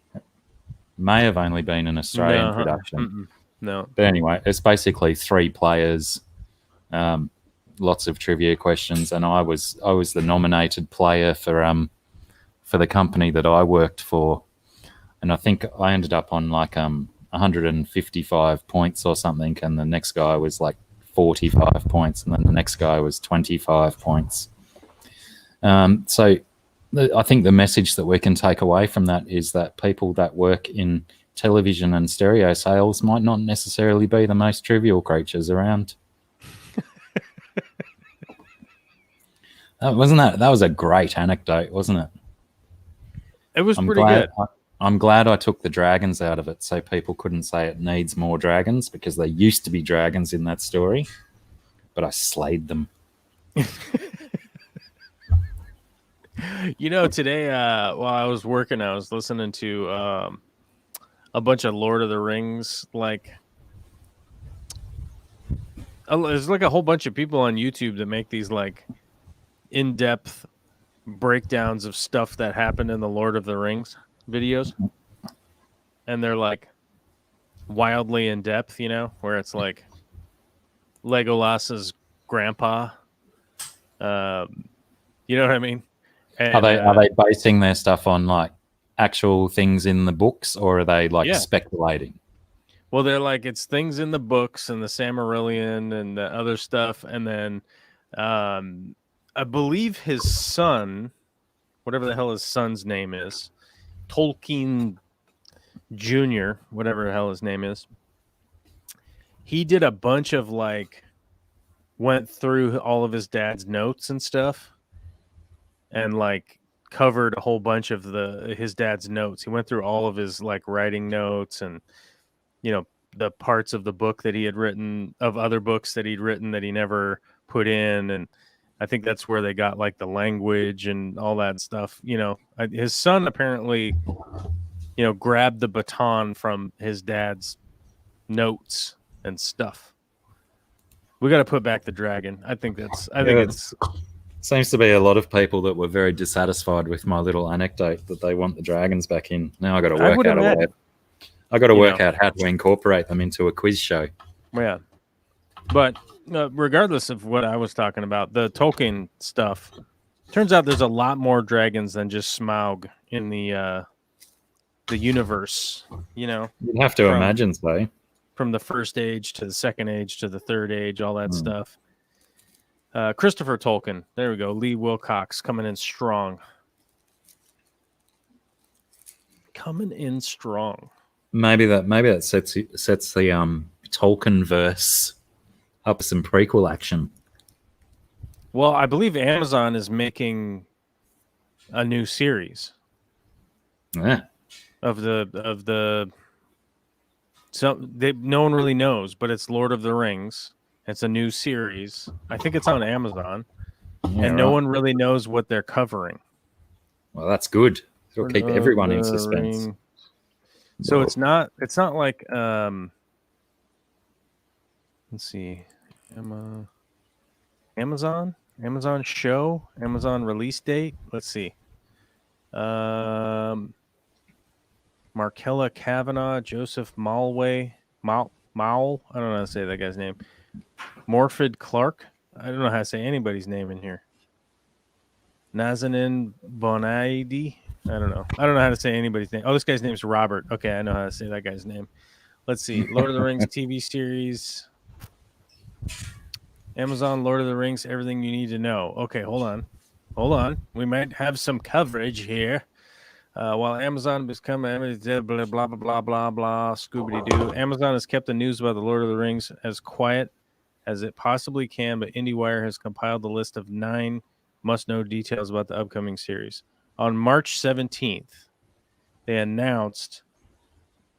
May have only been an Australian production. No. But anyway, it's basically 3 players, lots of trivia questions, and I was the nominated player for the company that I worked for, and I think I ended up on like 155 points or something, and the next guy was like 45 points, and then the next guy was 25 points. So I think the message that we can take away from that is that people that work in television and stereo sales might not necessarily be the most trivial creatures around. That was a great anecdote, wasn't it? It was pretty good. I'm glad I took the dragons out of it so people couldn't say it needs more dragons, because there used to be dragons in that story, but I slayed them. You know, today while I was working, I was listening to a bunch of Lord of the Rings, like there's like a whole bunch of people on YouTube that make these like in-depth breakdowns of stuff that happened in the Lord of the Rings videos, and they're like wildly in depth, you know, where it's like Legolas's grandpa, you know what I mean? And, are they basing their stuff on like actual things in the books, or are they like speculating? Well, they're like, it's things in the books and the Silmarillion and the other stuff, and then I believe his son, whatever the hell his son's name is, Tolkien Jr., whatever the hell his name is, he did a bunch of like, went through all of his dad's notes and stuff, and like covered a whole bunch of his dad's notes. He went through all of his like writing notes and, you know, the parts of the book that he had written, of other books that he'd written that he never put in, and I think that's where they got like the language and all that stuff. His son apparently, grabbed the baton from his dad's notes and stuff. We got to put back the dragon. I think it's seems to be a lot of people that were very dissatisfied with my little anecdote that they want the dragons back in. Now I got to work out a way. I got to work out how to incorporate them into a quiz show. Yeah, but regardless of what I was talking about, the Tolkien stuff, turns out there's a lot more dragons than just Smaug in the universe. You'd have to imagine so. From the first age to the second age to the third age, all that stuff. Christopher Tolkien. There we go. Lee Wilcox coming in strong. Coming in strong. Maybe that sets the Tolkien verse up some prequel action. Well, I believe Amazon is making a new series. Yeah. Of the no one really knows, but it's Lord of the Rings. It's a new series. I think it's on Amazon, and no one really knows what they're covering. Well, that's good. It'll keep everyone in suspense. So it's not like let's see, Amazon show, Amazon release date. Let's see, Markella Kavanaugh, Joseph Malway, Mowell. I don't know how to say that guy's name. Morford Clark. I don't know how to say anybody's name in here. Nazanin Bonaidi. I don't know how to say anybody's name. Oh, this guy's name is Robert. Okay, I know how to say that guy's name. Let's see. Lord of the Rings TV series. Amazon Lord of the Rings, everything you need to know. Okay, hold on. We might have some coverage here. While Amazon has come, blah, blah, blah, blah, blah, blah, Scooby-Doo. Amazon has kept the news about the Lord of the Rings as quiet as it possibly can, but IndieWire has compiled a list of 9 must-know details about the upcoming series. On March 17th, they announced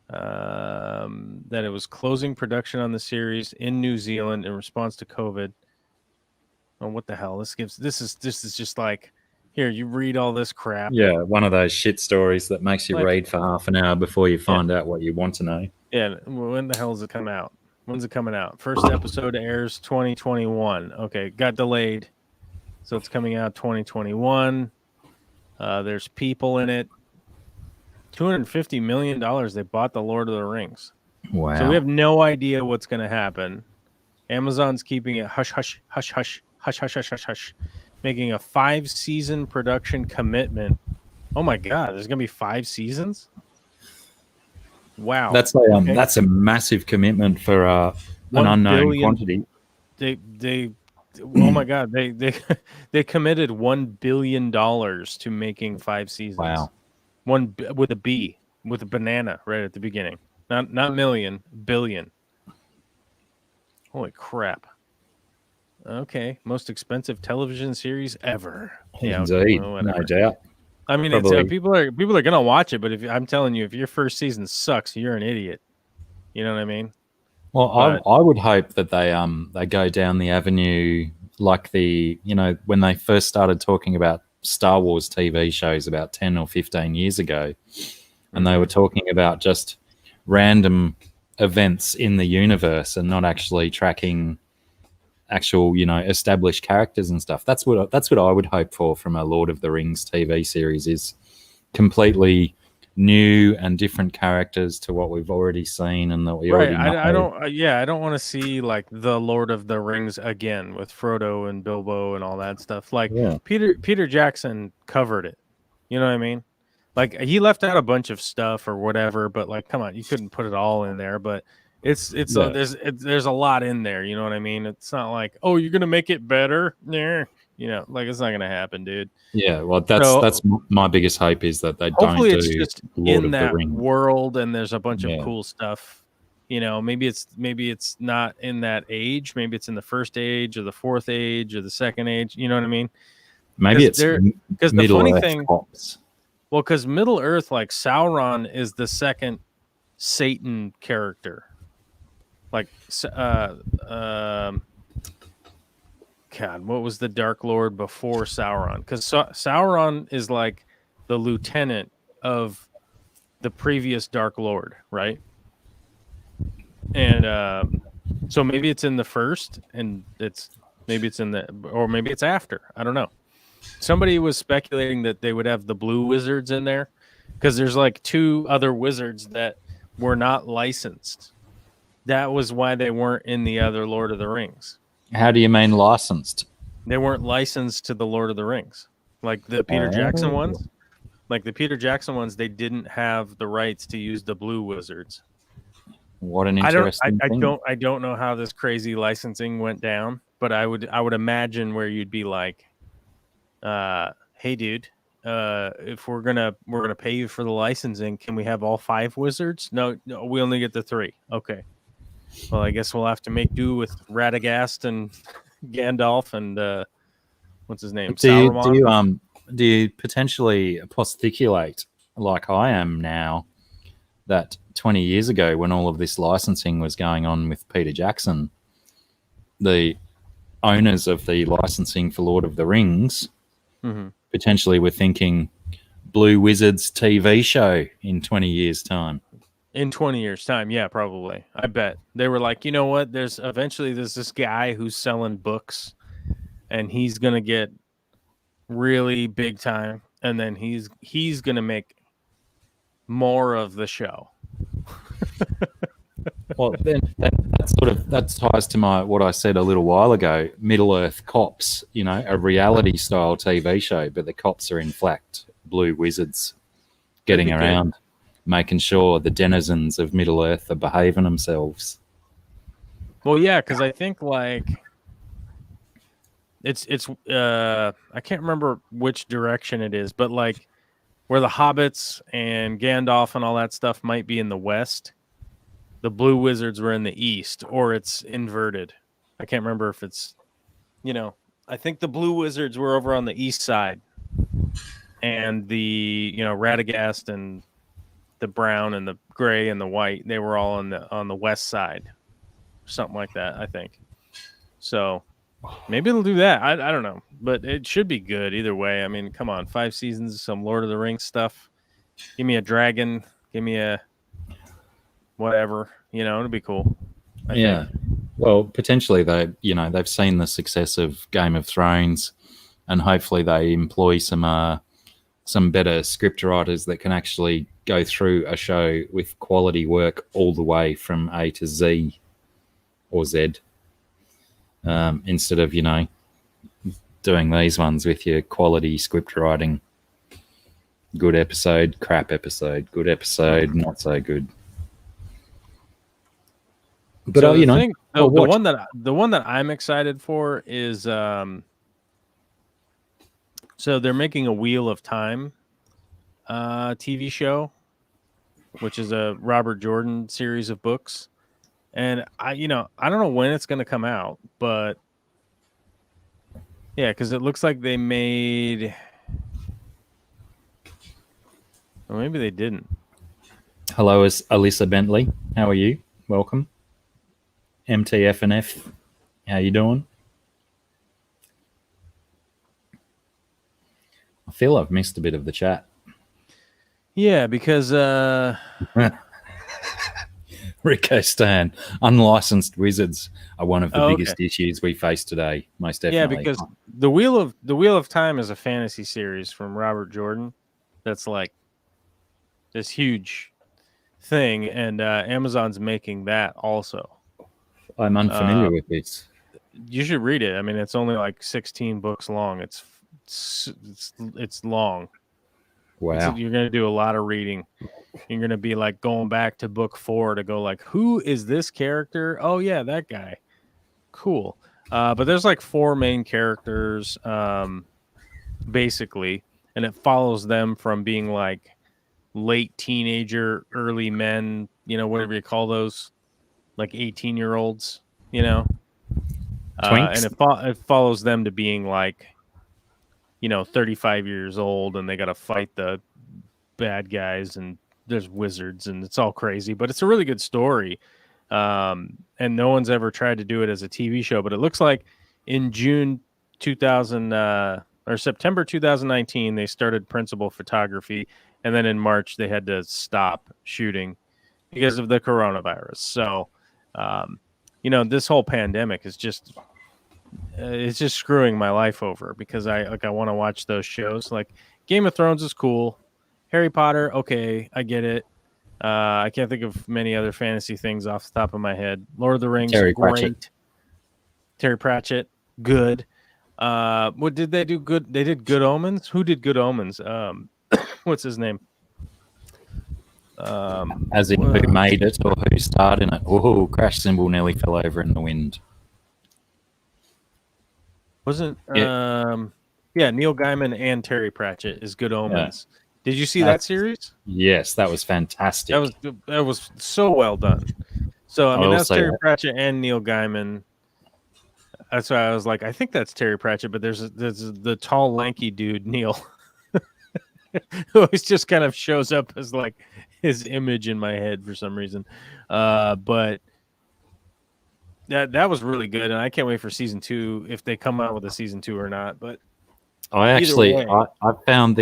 that it was closing production on the series in New Zealand in response to COVID. Oh, what the hell? This is just like, here, you read all this crap. Yeah, one of those shit stories that makes you read for half an hour before you find out what you want to know. Yeah, when the hell does it come out? When's it coming out? First episode airs 2021. Okay, got delayed. So it's coming out 2021. There's people in it. $250 million they bought the Lord of the Rings. Wow. So we have no idea what's going to happen. Amazon's keeping it hush, hush, hush, hush, hush, hush, hush, hush, hush. Making a 5-season production commitment. Oh my God, there's going to be 5 seasons? Wow. That's a massive commitment for an unknown quantity. They oh my God, they committed $1 billion to making 5 seasons. Wow. One with a B, with a banana right at the beginning. Not million, billion. Holy crap. Okay, most expensive television series ever. Yeah, indeed, no doubt. I mean, it's, people are gonna watch it, but I'm telling you, if your first season sucks, you're an idiot. You know what I mean? Well, I would hope that they go down the avenue like when they first started talking about Star Wars TV shows about 10 or 15 years ago, and they were talking about just random events in the universe and not actually tracking actual, established characters and stuff. That's what I would hope for from a Lord of the Rings TV series, is completely new and different characters to what we've already seen and that we already know. I don't want to see like the Lord of the Rings again with Frodo and Bilbo and all that stuff. Like Peter Jackson covered it. You know what I mean? Like he left out a bunch of stuff or whatever, but like, come on, you couldn't put it all in there. But there's a lot in there. You know what I mean? It's not like, oh, you're gonna make it better. Yeah. Like it's not gonna happen, dude. Yeah, well, that's my biggest hope, is that they don't do it's just Lord in of that the Rings world, and there's a bunch of cool stuff. Maybe it's not in that age. Maybe it's in the first age or the fourth age or the second age. You know what I mean? Maybe it's because the Middle funny Earth thing. pops. Well, because Middle Earth, like Sauron, is the second Satan character. Like, God, what was the Dark Lord before Sauron? Because Sauron is like the lieutenant of the previous Dark Lord, right? And so maybe it's in the first, and maybe it's in the, or maybe it's after. I don't know. Somebody was speculating that they would have the blue wizards in there because there's like 2 other wizards that were not licensed. That was why they weren't in the other Lord of the Rings. How do you mean licensed? They weren't licensed to the Lord of the Rings, like the Peter Jackson ones. Like the Peter Jackson ones, they didn't have the rights to use the blue wizards. What an interesting thing. I don't know how this crazy licensing went down, but I would imagine where you'd be like, hey dude, if we're gonna pay you for the licensing, can we have all 5 wizards? No, we only get the 3. Okay. Well, I guess we'll have to make do with Radagast and Gandalf and what's his name? Do you potentially posticulate, like I am now, that 20 years ago when all of this licensing was going on with Peter Jackson, the owners of the licensing for Lord of the Rings potentially were thinking Blue Wizards TV show in 20 years' time? In 20 years' time, yeah, probably. I bet. They were like, you know what? There's this guy who's selling books, and he's going to get really big time, and then he's going to make more of the show. Well, then that ties to what I said a little while ago. Middle Earth Cops, a reality style TV show, but the cops are in fact blue wizards getting around, making sure the denizens of Middle Earth are behaving themselves. Well, yeah, because I think like it's I can't remember which direction it is, but like where the hobbits and Gandalf and all that stuff might be in the west, the blue wizards were in the east, or it's inverted. I can't remember if it's, I think the blue wizards were over on the east side, and the, Radagast and the brown and the gray and the white, they were all on the west side, something like that, I think. So maybe it'll do that. I don't know, but it should be good either way. I mean, come on, 5 seasons, some Lord of the Rings stuff. Give me a dragon. Give me a whatever. It'll be cool. I think. Well, potentially they've seen the success of Game of Thrones, and hopefully they employ some better script writers that can actually go through a show with quality work all the way from A to Z or Z. Instead of, doing these ones with your quality script writing. Good episode, crap episode, good episode, not so good. But so the one that I'm excited for is so they're making a Wheel of Time TV show, which is a Robert Jordan series of books. And I don't know when it's going to come out, but yeah, because it looks like they made, or maybe they didn't. Hello, is Alyssa Bentley. How are you? Welcome. MTFNF. How you doing? I feel I've missed a bit of the chat. Yeah, because Rico Stan, unlicensed wizards are one of the biggest issues we face today. Most definitely. Yeah, because the Wheel of Time is a fantasy series from Robert Jordan. That's like this huge thing, and Amazon's making that also. I'm unfamiliar with this. You should read it. I mean, it's only like 16 books long. It's long. Wow. You're going to do a lot of reading. You're going to be like going back to book 4 to go like, who is this character? Oh yeah, that guy. Cool. But there's like 4 main characters, basically, and it follows them from being like late teenager, early men, whatever you call those, like 18-year-olds, and it follows them to being like, 35 years old, and they got to fight the bad guys, and there's wizards, and it's all crazy, but it's a really good story. And no one's ever tried to do it as a TV show, but it looks like in June 2000 or September 2019, they started principal photography, and then in March they had to stop shooting because of the coronavirus. So, this whole pandemic is just it's just screwing my life over because I want to watch those shows. Like Game of Thrones is cool, Harry Potter, okay, I get it. I can't think of many other fantasy things off the top of my head. Lord of the Rings, Terry great. Pratchett. Terry Pratchett, good. What did they do? Good. They did Good Omens. Who did Good Omens? What's his name? As in who made it or who starred in it. Oh, crash cymbal nearly fell over in the wind. Wasn't Neil Gaiman and Terry Pratchett is Good Omens. Yeah. Did you see that series? Yes, that was fantastic. That was so well done. So I mean, that's Terry also, Pratchett and Neil Gaiman. That's why I was like, I think that's Terry Pratchett, but there's the tall, lanky dude, Neil, who always just kind of shows up as like his image in my head for some reason. But that was really good, and I can't wait for season 2 if they come out with a season 2 or not. But I found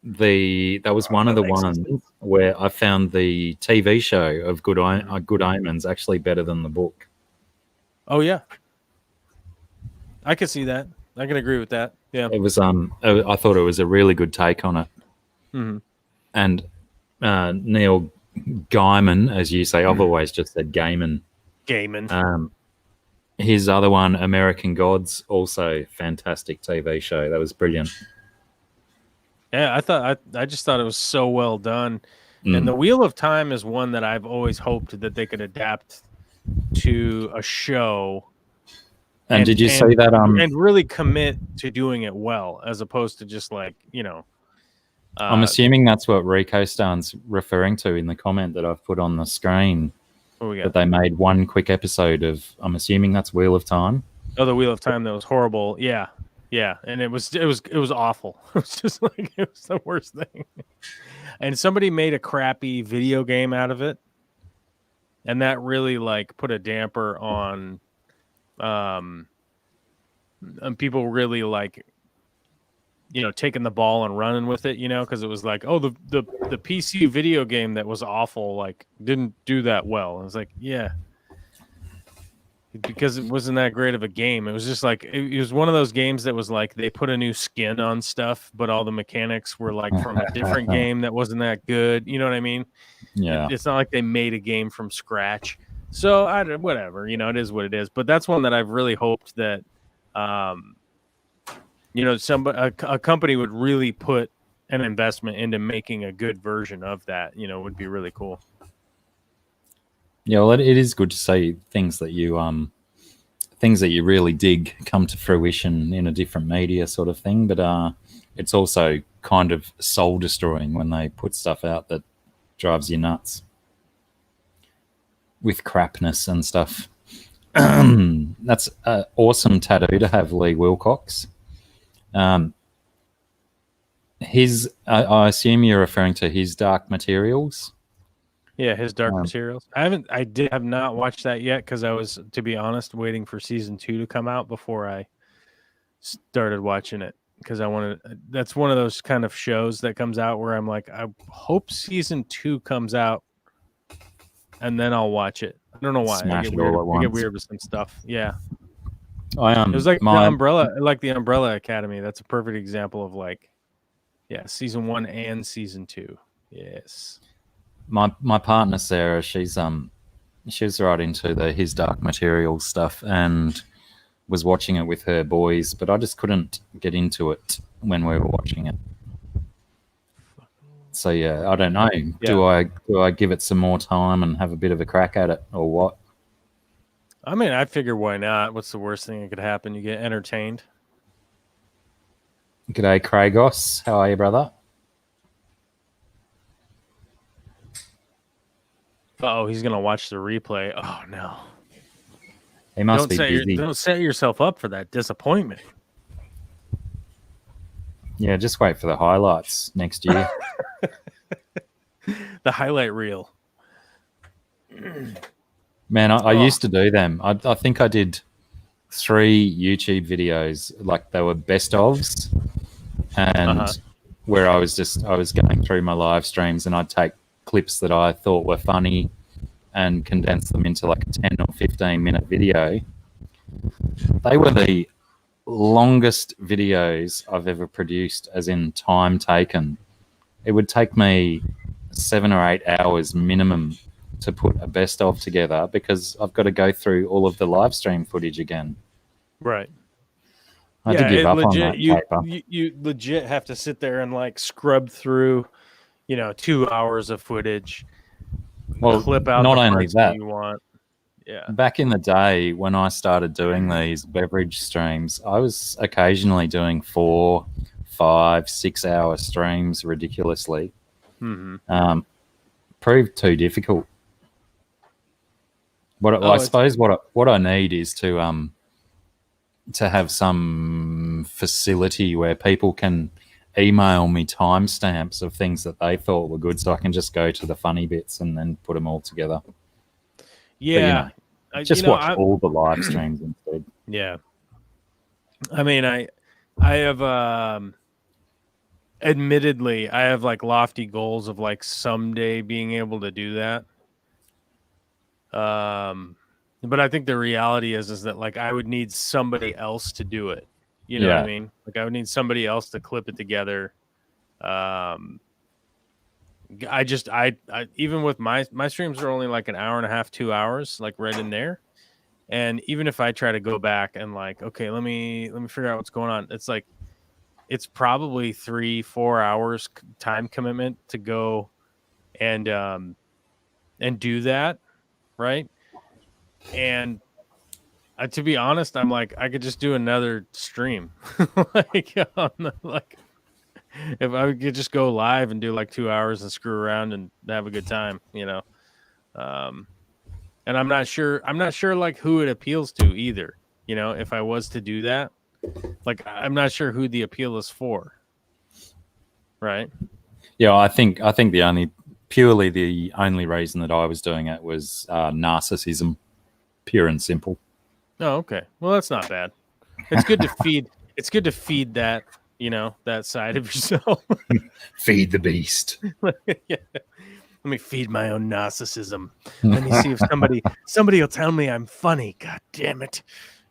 that was one of the ones where I found the TV show of Good Omens actually better than the book. Oh yeah, I can see that. I can agree with that. Yeah, it was. I thought it was a really good take on it. Mm-hmm. And Neil Gaiman, as you say, I've always just said Gaiman. His other one, American Gods, also fantastic TV show. That was brilliant. Yeah, I just thought it was so well done. And the Wheel of Time is one that I've always hoped that they could adapt to a show. And did you say that? And really commit to doing it well, as opposed to just like, I'm assuming that's what Rico Starn's referring to in the comment that I've put on the screen. That they made one quick episode of. I'm assuming that's Wheel of Time. Oh, the Wheel of Time that was horrible. Yeah, and it was awful. It was just like it was the worst thing. And somebody made a crappy video game out of it, and that really like put a damper on people really like taking the ball and running with it, because it was like, oh, the PC video game that was awful, like didn't do that well. I was like, yeah, because it wasn't that great of a game. It was just like it was one of those games that was like they put a new skin on stuff, but all the mechanics were like from a different game that wasn't that good. You know what I mean? Yeah. It's not like they made a game from scratch. So whatever, it is what it is. But that's one that I've really hoped that a company would really put an investment into making a good version of that, would be really cool. Yeah, well, it is good to see things that you really dig come to fruition in a different media sort of thing. But it's also kind of soul destroying when they put stuff out that drives you nuts with crapness and stuff. That's an awesome tattoo to have, Lee Wilcox. I assume you're referring to his Dark Materials. Yeah, his Dark Materials. I have not watched that yet because I was, to be honest, waiting for season 2 to come out before I started watching it, because that's one of those kind of shows that comes out where I'm like, I hope season 2 comes out and then I'll watch it. I don't know why. I get weird with some stuff. Yeah. It was like the Umbrella Academy. That's a perfect example of season 1 and season 2. Yes. My partner Sarah, she's right into his Dark Materials stuff and was watching it with her boys, but I just couldn't get into it when we were watching it. So yeah, I don't know. Yeah. Do I give it some more time and have a bit of a crack at it, or what? I mean, I figure why not? What's the worst thing that could happen? You get entertained. G'day, Cragos. How are you, brother? Oh, he's gonna watch the replay. Oh no. He must be busy. Don't set yourself up for that disappointment. Yeah, just wait for the highlights next year. The highlight reel. Man, I used to do them. I think I did 3 YouTube videos, like they were best ofs, and where I was going through my live streams and I'd take clips that I thought were funny and condense them into like a 10 or 15 minute video. They were the longest videos I've ever produced, as in time taken. It would take me 7 or 8 hours minimum to put a best of together because I've got to go through all of the live stream footage again. Right. I had to give up on that paper. You legit have to sit there and like scrub through, 2 hours of footage. Well, clip out not the only parts that. you want. Yeah. Back in the day when I started doing these beverage streams, I was occasionally doing 4, 5, 6 hour streams ridiculously. Proved too difficult. I suppose what I need is to have some facility where people can email me timestamps of things that they thought were good, so I can just go to the funny bits and then put them all together. Yeah, but, just watch all the live streams instead. Yeah, I mean, I have admittedly, I have like lofty goals of like someday being able to do that. But I think the reality is that like I would need somebody else to do it. You know what I mean? Like I would need somebody else to clip it together. I even with my streams are only like an hour and a half, 2 hours, like right in there. And even if I try to go back and like, okay, let me figure out what's going on. It's like, it's probably 3-4 hours time commitment to go and do that. Right. And to be honest, I'm like, I could just do another stream. like if I could just go live and do like 2 hours and screw around and have a good time, and I'm not sure like who it appeals to either. If I was to do that, like, I'm not sure who the appeal is for. Right. Yeah. I think the only reason that I was doing it was narcissism, pure and simple. Oh, okay. Well, that's not bad. It's good to feed. It's good to feed that, that side of yourself. Feed the beast. Yeah. Let me feed my own narcissism. Let me see if somebody will tell me I'm funny. God damn it.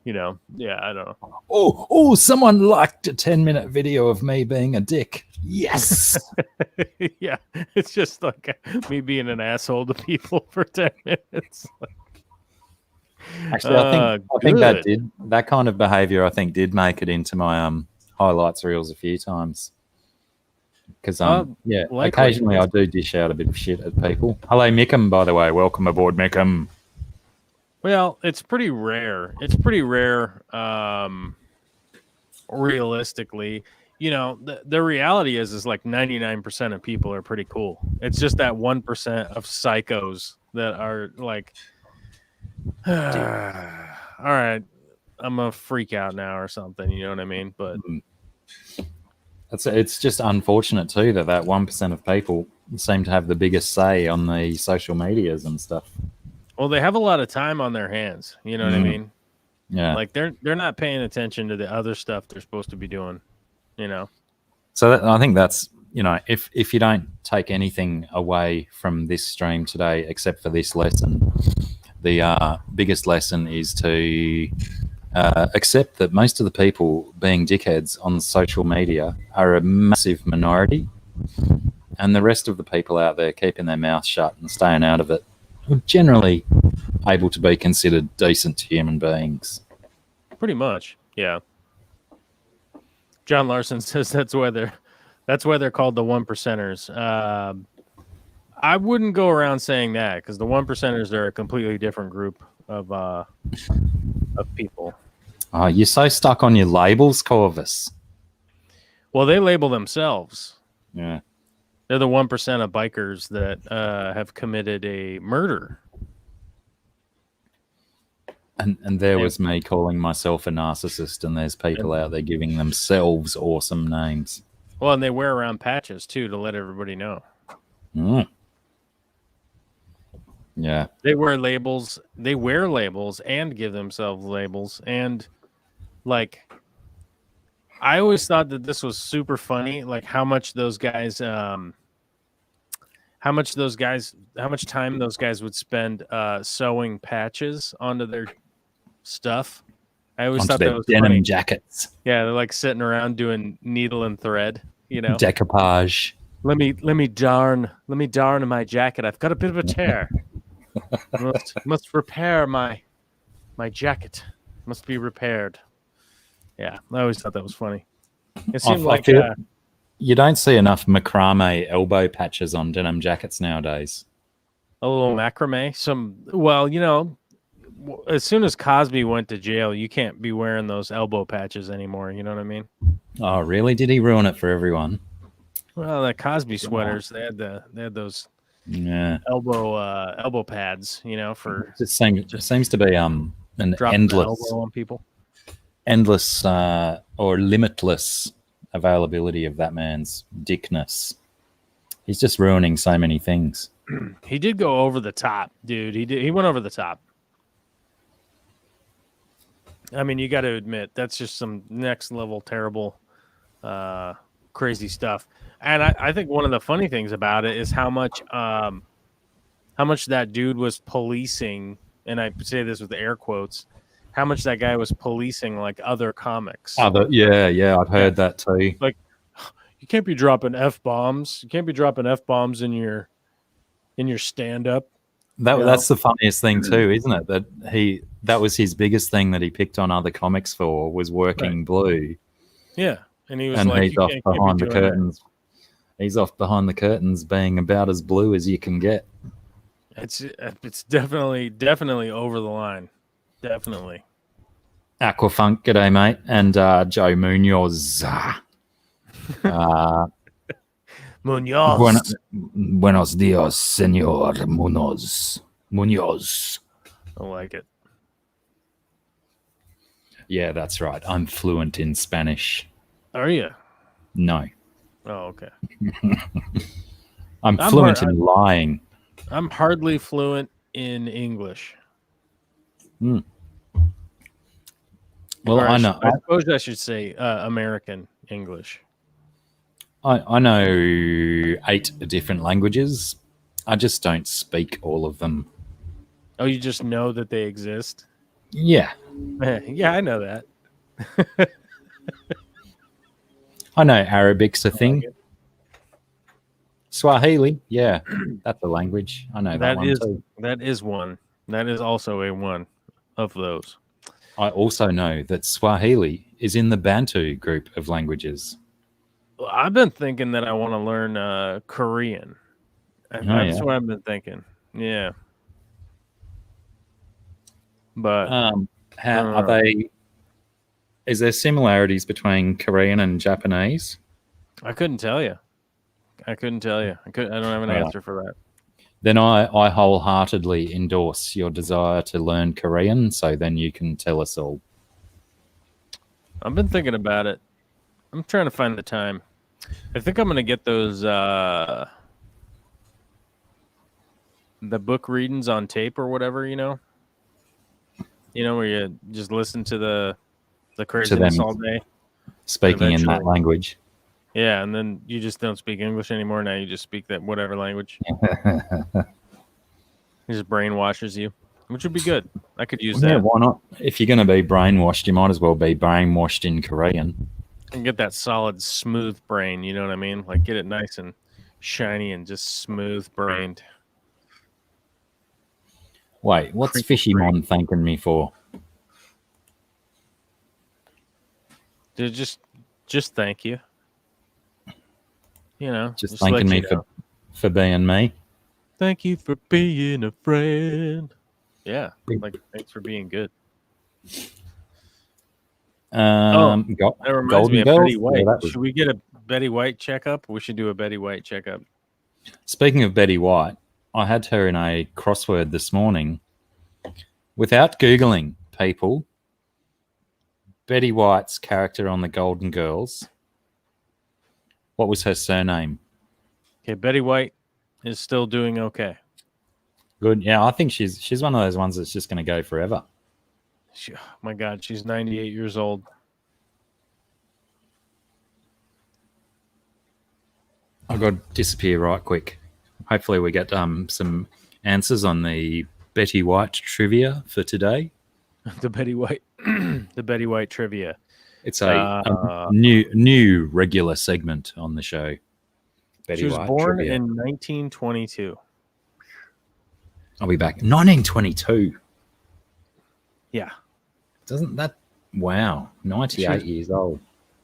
Yeah, I don't know. Oh, someone liked a 10-minute video of me being a dick. Yes. Yeah, it's just like me being an asshole to people for 10 minutes. Actually, I think that kind of behavior, I think, did make it into my highlights reels a few times. Because occasionally I do dish out a bit of shit at people. Hello, Mickham, by the way. Welcome aboard, Mickham. Well, it's pretty rare. It's pretty rare, realistically. The reality is like 99% of people are pretty cool. It's just that 1% of psychos that are like, all right, I'm a freak out now or something. You know what I mean? But it's just unfortunate too that 1% of people seem to have the biggest say on the social medias and stuff. Well, they have a lot of time on their hands. You know what I mean? Yeah. Like they're not paying attention to the other stuff they're supposed to be doing. So I think that's, if you don't take anything away from this stream today except for this lesson, the biggest lesson is to accept that most of the people being dickheads on social media are a massive minority, and the rest of the people out there keeping their mouth shut and staying out of it are generally able to be considered decent human beings. Pretty much, yeah. John Larson says that's why they're called the 1%ers. I wouldn't go around saying that, because the 1%ers are a completely different group of people. Oh, you're so stuck on your labels, Corvus. Well, they label themselves. Yeah. They're the 1% of bikers that have committed a murder. And there was me calling myself a narcissist, and there's people out there giving themselves awesome names. Well, and they wear around patches, too, to let everybody know. Mm. Yeah. They wear labels. They wear labels and give themselves labels. And like, I always thought that this was super funny. Like how much time those guys would spend sewing patches onto their stuff. I always Onto thought their that was denim funny. jackets. Yeah, they're like sitting around doing needle and thread. You know, Decoupage. let me darn my jacket. I've got a bit of a tear. must repair my jacket. Must be repaired. Yeah, I always thought that was funny. It seemed I like feel you don't see enough macrame elbow patches on denim jackets nowadays. a little macrame. Well, you know, as soon as Cosby went to jail, you can't be wearing those elbow patches anymore. You know what I mean? Oh, really? Did he ruin it for everyone? Well, the Cosby sweaters, they had those Yeah. elbow pads. You know, for It seems to be an dropping the elbow on people. endless or limitless availability of that man's dickness. He's just ruining so many things. He did go over the top, dude. He went over the top. I mean, you got to admit that's just some next level terrible, crazy stuff. And I think one of the funny things about it is how much that dude was policing, and I say this with air quotes, how much that guy was policing like other comics. Yeah, I've heard that too. Like, you can't be dropping F-bombs. You can't be dropping F-bombs in your stand-up. That's the funniest thing too, isn't it? That was his biggest thing that he picked on other comics for was working blue. Yeah, and he was And like, he's off behind the curtains. He's off behind the curtains, being about as blue as you can get. It's definitely over the line. Definitely. Aquafunk, g'day, mate. And Joe Munoz. Munoz. Buenos dias, senor Munoz. I like it. Yeah, that's right. I'm fluent in Spanish. Are you? No. Oh, okay. I'm fluent in lying. I'm hardly fluent in English. Well, I know. I suppose I should say American English. I know 8 different languages. I just don't speak all of them. Oh, you just know that they exist? Yeah. Yeah, I know that. I know Arabic's a thing. Swahili, yeah, that's a language. I know that one too. That is one. That is also a one of those. I also know that Swahili is in the Bantu group of languages. Well, I've been thinking that I want to learn Korean. That's what I've been thinking. Yeah. But how are they? Is there similarities between Korean and Japanese? I couldn't tell you. I don't have an answer for that. Then I wholeheartedly endorse your desire to learn Korean, so then you can tell us all. I've been thinking about it. I'm trying to find the time. I think I'm going to get those the book readings on tape or whatever, you know? You know, where you just listen to the craziness all day. Speaking in that language. Yeah, and then you just don't speak English anymore. Now you just speak that whatever language. It just brainwashes you, which would be good. I could use that. Yeah, why not? If you're going to be brainwashed, you might as well be brainwashed in Korean. And get that solid, smooth brain. You know what I mean? Like get it nice and shiny and just smooth brained. Wait, what's Fishy Mon thanking me for? Dude, just thank you. You know, just thanking me for being me. Thank you for being a friend. Yeah, like thanks for being good. That reminds me of Betty White. Should we get a Betty White checkup? We should do a Betty White checkup. Speaking of Betty White, I had her in a crossword this morning. Without Googling, people, Betty White's character on the Golden Girls, what was her surname? Okay, Betty White is still doing okay. Good. Yeah, I think she's one of those ones that's just going to go forever. Oh my God, she's 98 years old. I've got to disappear right quick. Hopefully we get some answers on the Betty White trivia for today. The Betty White, the Betty White trivia. It's a new regular segment on the show. Betty She was White born trivia. in 1922. I'll be back. 1922. Yeah. Doesn't that... Wow. 98 years old.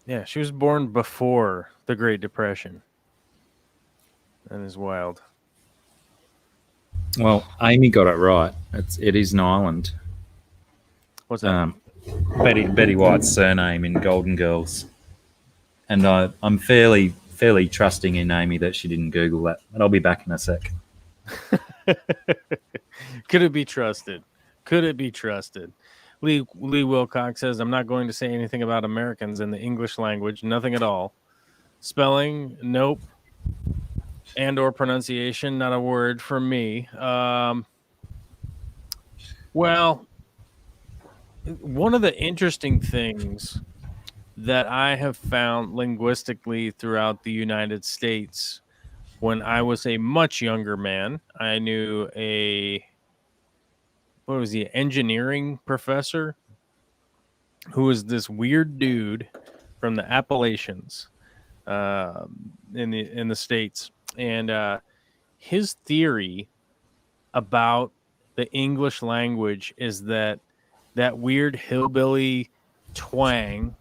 Yeah, she was born before the Great Depression. That is wild. Well, Amy got it right. It is an island. What's that? Betty White's surname in Golden Girls. And I'm fairly trusting in Amy that she didn't Google that. And I'll be back in a sec. Could it be trusted? Could it be trusted? Lee Wilcox says, I'm not going to say anything about Americans in the English language. Nothing at all. Spelling, nope. And or pronunciation, not a word from me. Well, one of the interesting things that I have found linguistically throughout the United States, when I was a much younger man, I knew engineering professor who was this weird dude from the Appalachians in the States. And his theory about the English language is that weird hillbilly twang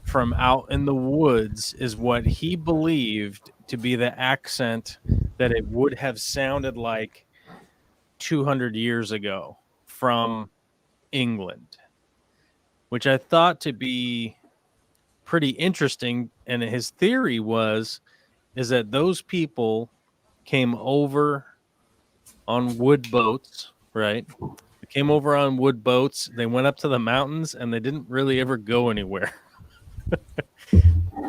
from out in the woods is what he believed to be the accent that it would have sounded like 200 years ago from England, which I thought to be pretty interesting. And his theory is that those people came over on wood boats, right? They came over on wood boats. They went up to the mountains and they didn't really ever go anywhere.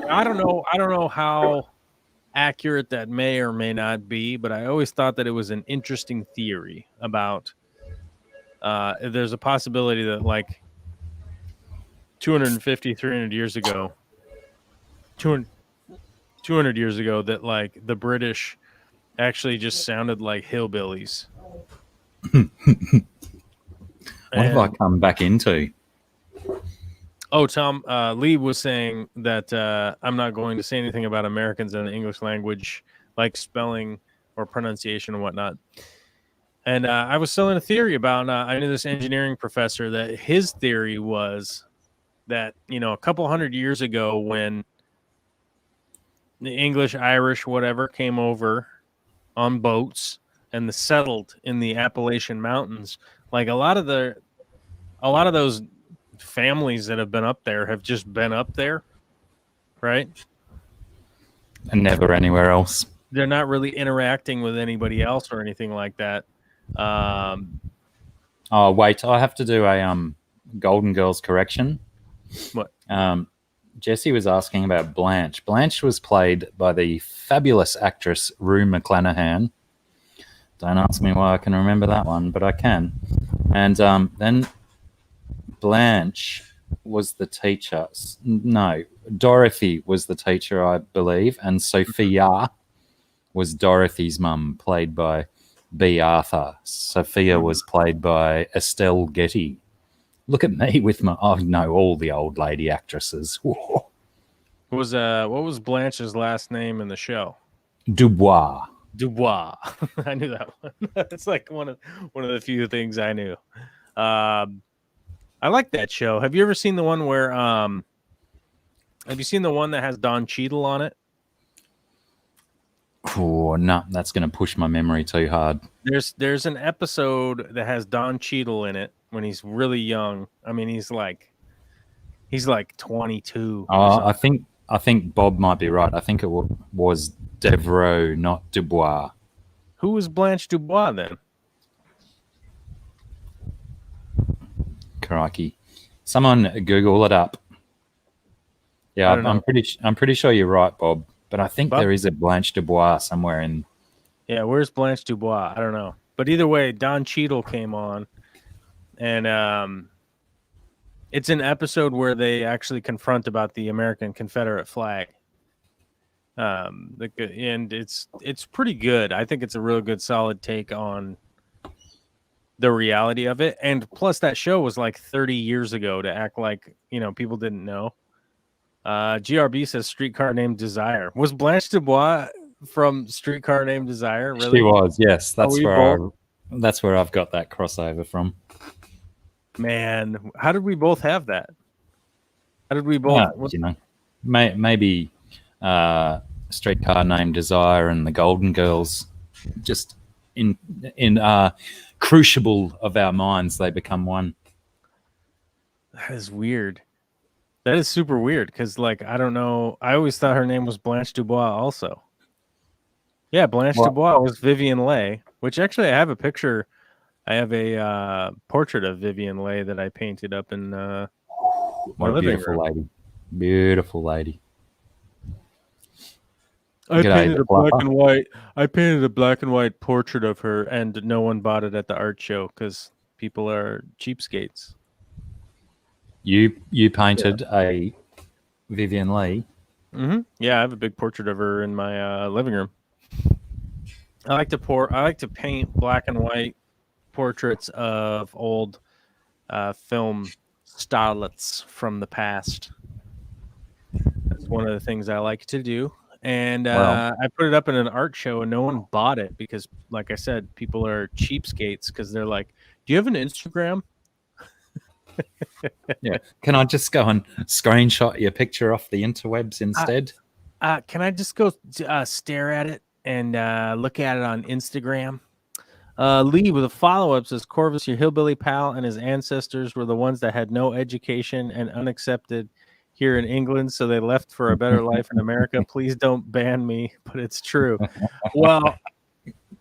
I don't know how accurate that may or may not be, but I always thought that it was an interesting theory about there's a possibility that like 250, 300 years ago, 200 years ago, that like the British actually just sounded like hillbillies. What have I come back into? Oh, Tom, Lee was saying that I'm not going to say anything about Americans in the English language, like spelling or pronunciation and whatnot. And I was selling a theory about, I knew this engineering professor that his theory was that, a couple hundred years ago when the English, Irish, whatever, came over on boats and settled in the Appalachian Mountains, like a lot of those families that have been up there have just been up there, right? And never anywhere else. They're not really interacting with anybody else or anything like that. Oh, wait, I have to do a Golden Girls correction. What? Jesse was asking about Blanche. Blanche was played by the fabulous actress Rue McClanahan. Don't ask me why I can remember that one, but I can. And then Blanche was the teacher. No, Dorothy was the teacher, I believe, and Sophia was Dorothy's mum, played by B. Arthur. Sophia was played by Estelle Getty. Look at me with my... I know all the old lady actresses. Whoa. What was Blanche's last name in the show? Dubois. I knew that one. It's like one of the few things I knew. I like that show. Have you ever seen the one where have you seen the one that has Don Cheadle on it? Oh, no, that's going to push my memory too hard. There's an episode that has Don Cheadle in it when he's really young. I mean, he's like 22. I think Bob might be right. I think it was Devereaux, not Dubois. Who was Blanche Dubois then? Crikey. Someone Google it up. Yeah, I'm pretty sure you're right, Bob. But I think there is a Blanche Dubois somewhere in... Yeah, where's Blanche Dubois? I don't know. But either way, Don Cheadle came on, and it's an episode where they actually confront about the American Confederate flag. And it's pretty good. I think it's a real good, solid take on the reality of it. And plus, that show was like 30 years ago. To act like people didn't know. GRB says Streetcar Named Desire. Was Blanche Dubois from Streetcar Named Desire? Really? She was. Yes, that's both? that's where I've got that crossover from. Man, how did we both have that? How did we both? Maybe Streetcar Named Desire and the Golden Girls, just in crucible of our minds, they become one. That is weird. That is super weird because, like, I don't know. I always thought her name was Blanche Dubois also. Yeah, Blanche Dubois was Vivian Leigh, which actually I have a picture. I have a portrait of Vivian Leigh that I painted up in my living room. Lady. Beautiful lady. I painted a black and white portrait of her, and no one bought it at the art show because people are cheapskates. You painted a Vivian Leigh. Mm-hmm. Yeah, I have a big portrait of her in my living room. I like to paint black and white portraits of old film starlets from the past. That's one of the things I like to do. And I put it up in an art show, and no one bought it because, like I said, people are cheapskates because they're like, "Do you have an Instagram?" Yeah. Can I just go and screenshot your picture off the interwebs instead? Can I just go stare at it and look at it on Instagram? Lee with a follow-up says, Corvus, your hillbilly pal, and his ancestors were the ones that had no education and unaccepted here in England, so they left for a better life in America. Please don't ban me, but it's true. Well,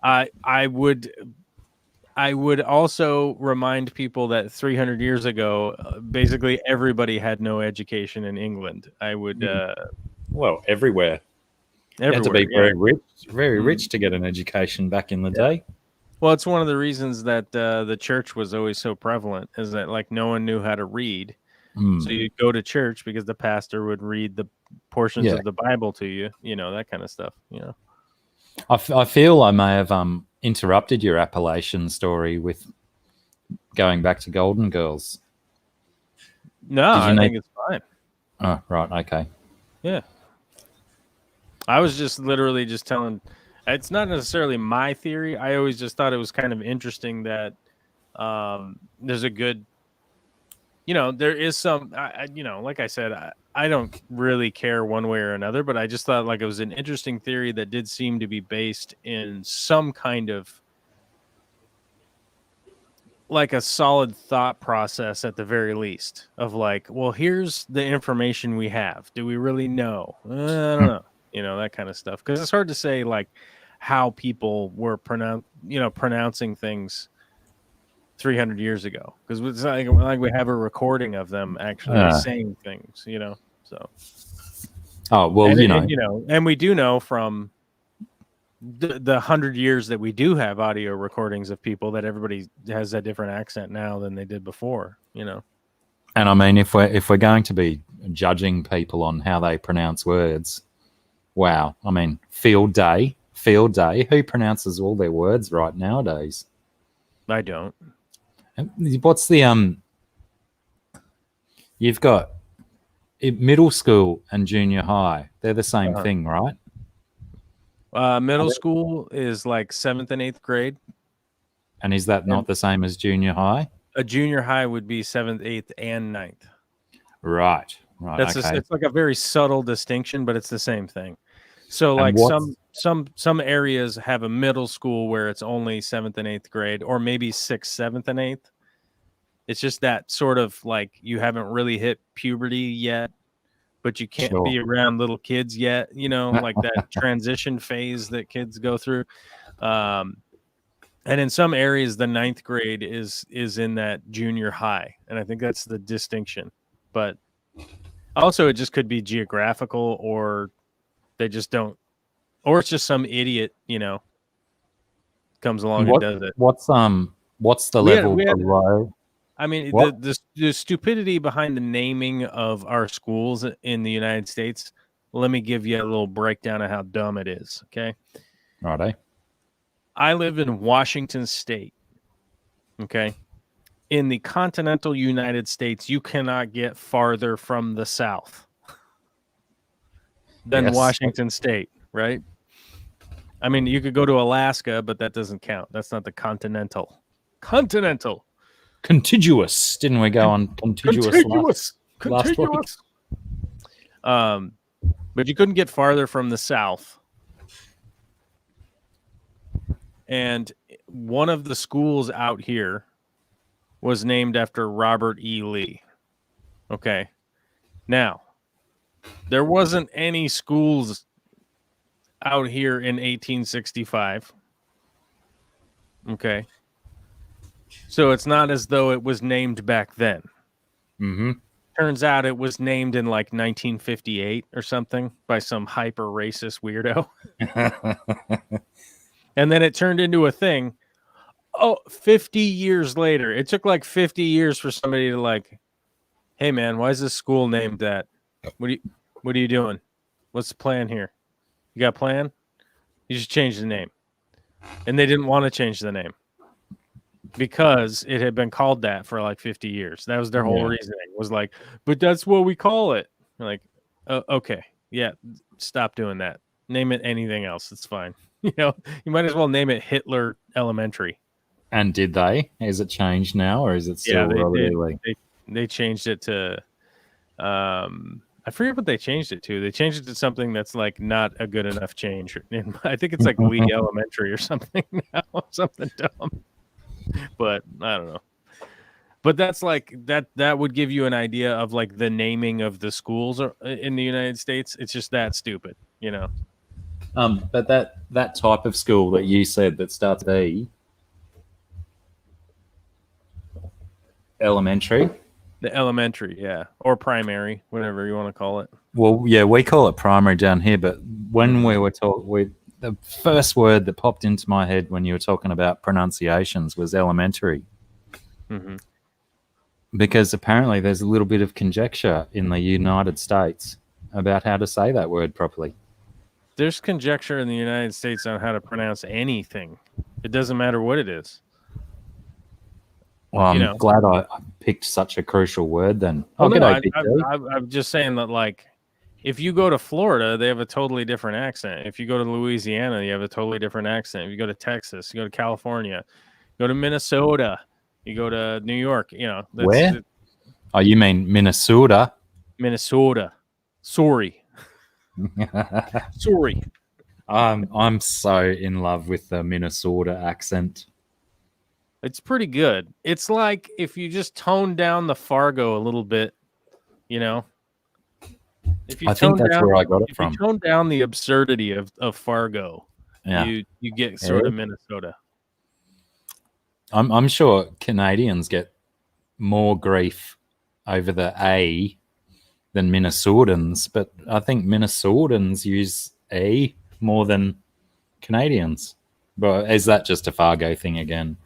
I would also remind people that 300 years ago, basically everybody had no education in England. I would... everywhere. You had to be very rich to get an education back in the day. Well, it's one of the reasons that the church was always so prevalent, is that like no one knew how to read. So you'd go to church because the pastor would read the portions of the Bible to you, that kind of stuff. I feel I may have interrupted your Appalachian story with going back to Golden Girls. No, I think it's fine. Oh, right. Okay. Yeah. I was just literally just telling, it's not necessarily my theory. I always just thought it was kind of interesting that there's a good, there is some, like I said, I don't really care one way or another, but I just thought like it was an interesting theory that did seem to be based in some kind of like a solid thought process at the very least of like, well, here's the information we have. Do we really know? I don't know. That kind of stuff. Because it's hard to say like how people were pronouncing things 300 years ago, because it's like we have a recording of them actually saying things, so. Oh, well, and we do know from the 100 years that we do have audio recordings of people that everybody has a different accent now than they did before, And I mean, if we're going to be judging people on how they pronounce words, wow. I mean, field day. Who pronounces all their words right nowadays? I don't. What's the you've got middle school and junior high. They're the same thing, right? Middle school is like 7th and 8th grade. And is that not the same as junior high? A junior high would be 7th, 8th, and 9th. Right. It's like a very subtle distinction, but it's the same thing. So like some areas have a middle school where it's only 7th and 8th grade, or maybe 6th, 7th, and 8th. It's just that sort of like you haven't really hit puberty yet, but you can't be around little kids yet, like that transition phase that kids go through. And in some areas, the 9th grade is in that junior high. And I think that's the distinction. But also it just could be geographical, or they just don't, or it's just some idiot, comes along What, and does it. what's the level below? I mean, What? the stupidity behind the naming of our schools in the United States. Let me give you a little breakdown of how dumb it is. Okay. Righto. I live in Washington State. Okay. In the continental United States, you cannot get farther from the South than Yes. Washington State, right? I mean, you could go to Alaska, but that doesn't count. That's not the continental. Continental. Contiguous. Didn't we go on contiguous? Last week? But you couldn't get farther from the South. And one of the schools out here was named after Robert E. Lee. Okay. Now, there wasn't any schools out here in 1865. Okay. So it's not as though it was named back then. Mm-hmm. Turns out it was named in like 1958 or something by some hyper racist weirdo. And then it turned into a thing. Oh, 50 years later. It took like 50 years for somebody to like, hey man, why is this school named that? What are you doing? What's the plan here? You got a plan? You just change the name. And they didn't want to change the name because it had been called that for like 50 years. That was their whole reasoning. Was like, but that's what we call it. Like, okay, yeah, stop doing that. Name it anything else. It's fine. You know, you might as well name it Hitler Elementary. And did they? Is it changed now, or is it still they changed it to I forget what they changed it to. They changed it to something that's like not a good enough change. I think it's like Lee Elementary or something now, something dumb. But I don't know. But that's like that would give you an idea of like the naming of the schools in the United States. It's just that stupid, you know. But that type of school that you said that starts with E, elementary. The elementary, yeah, or primary, whatever you want to call it. Well, yeah, we call it primary down here. But when we were talking, the first word that popped into my head when you were talking about pronunciations was elementary. Mm-hmm. Because apparently there's a little bit of conjecture in the United States about how to say that word properly. There's conjecture in the United States on how to pronounce anything. It doesn't matter what it is. Well, I'm glad I picked such a crucial word then. I'm just saying that, like, if you go to Florida, they have a totally different accent. If you go to Louisiana, you have a totally different accent. If you go to Texas, you go to California, you go to Minnesota, you go to New York, you know. Where? Oh, you mean Minnesota? Minnesota. Sorry. Sorry. I'm so in love with the Minnesota accent. It's pretty good. It's like if you just tone down the Fargo a little bit, you know. I think that's where I got it from. If you tone down the absurdity of Fargo, yeah. you get sort of Minnesota. I'm sure Canadians get more grief over the A than Minnesotans, but I think Minnesotans use A more than Canadians. But is that just a Fargo thing again?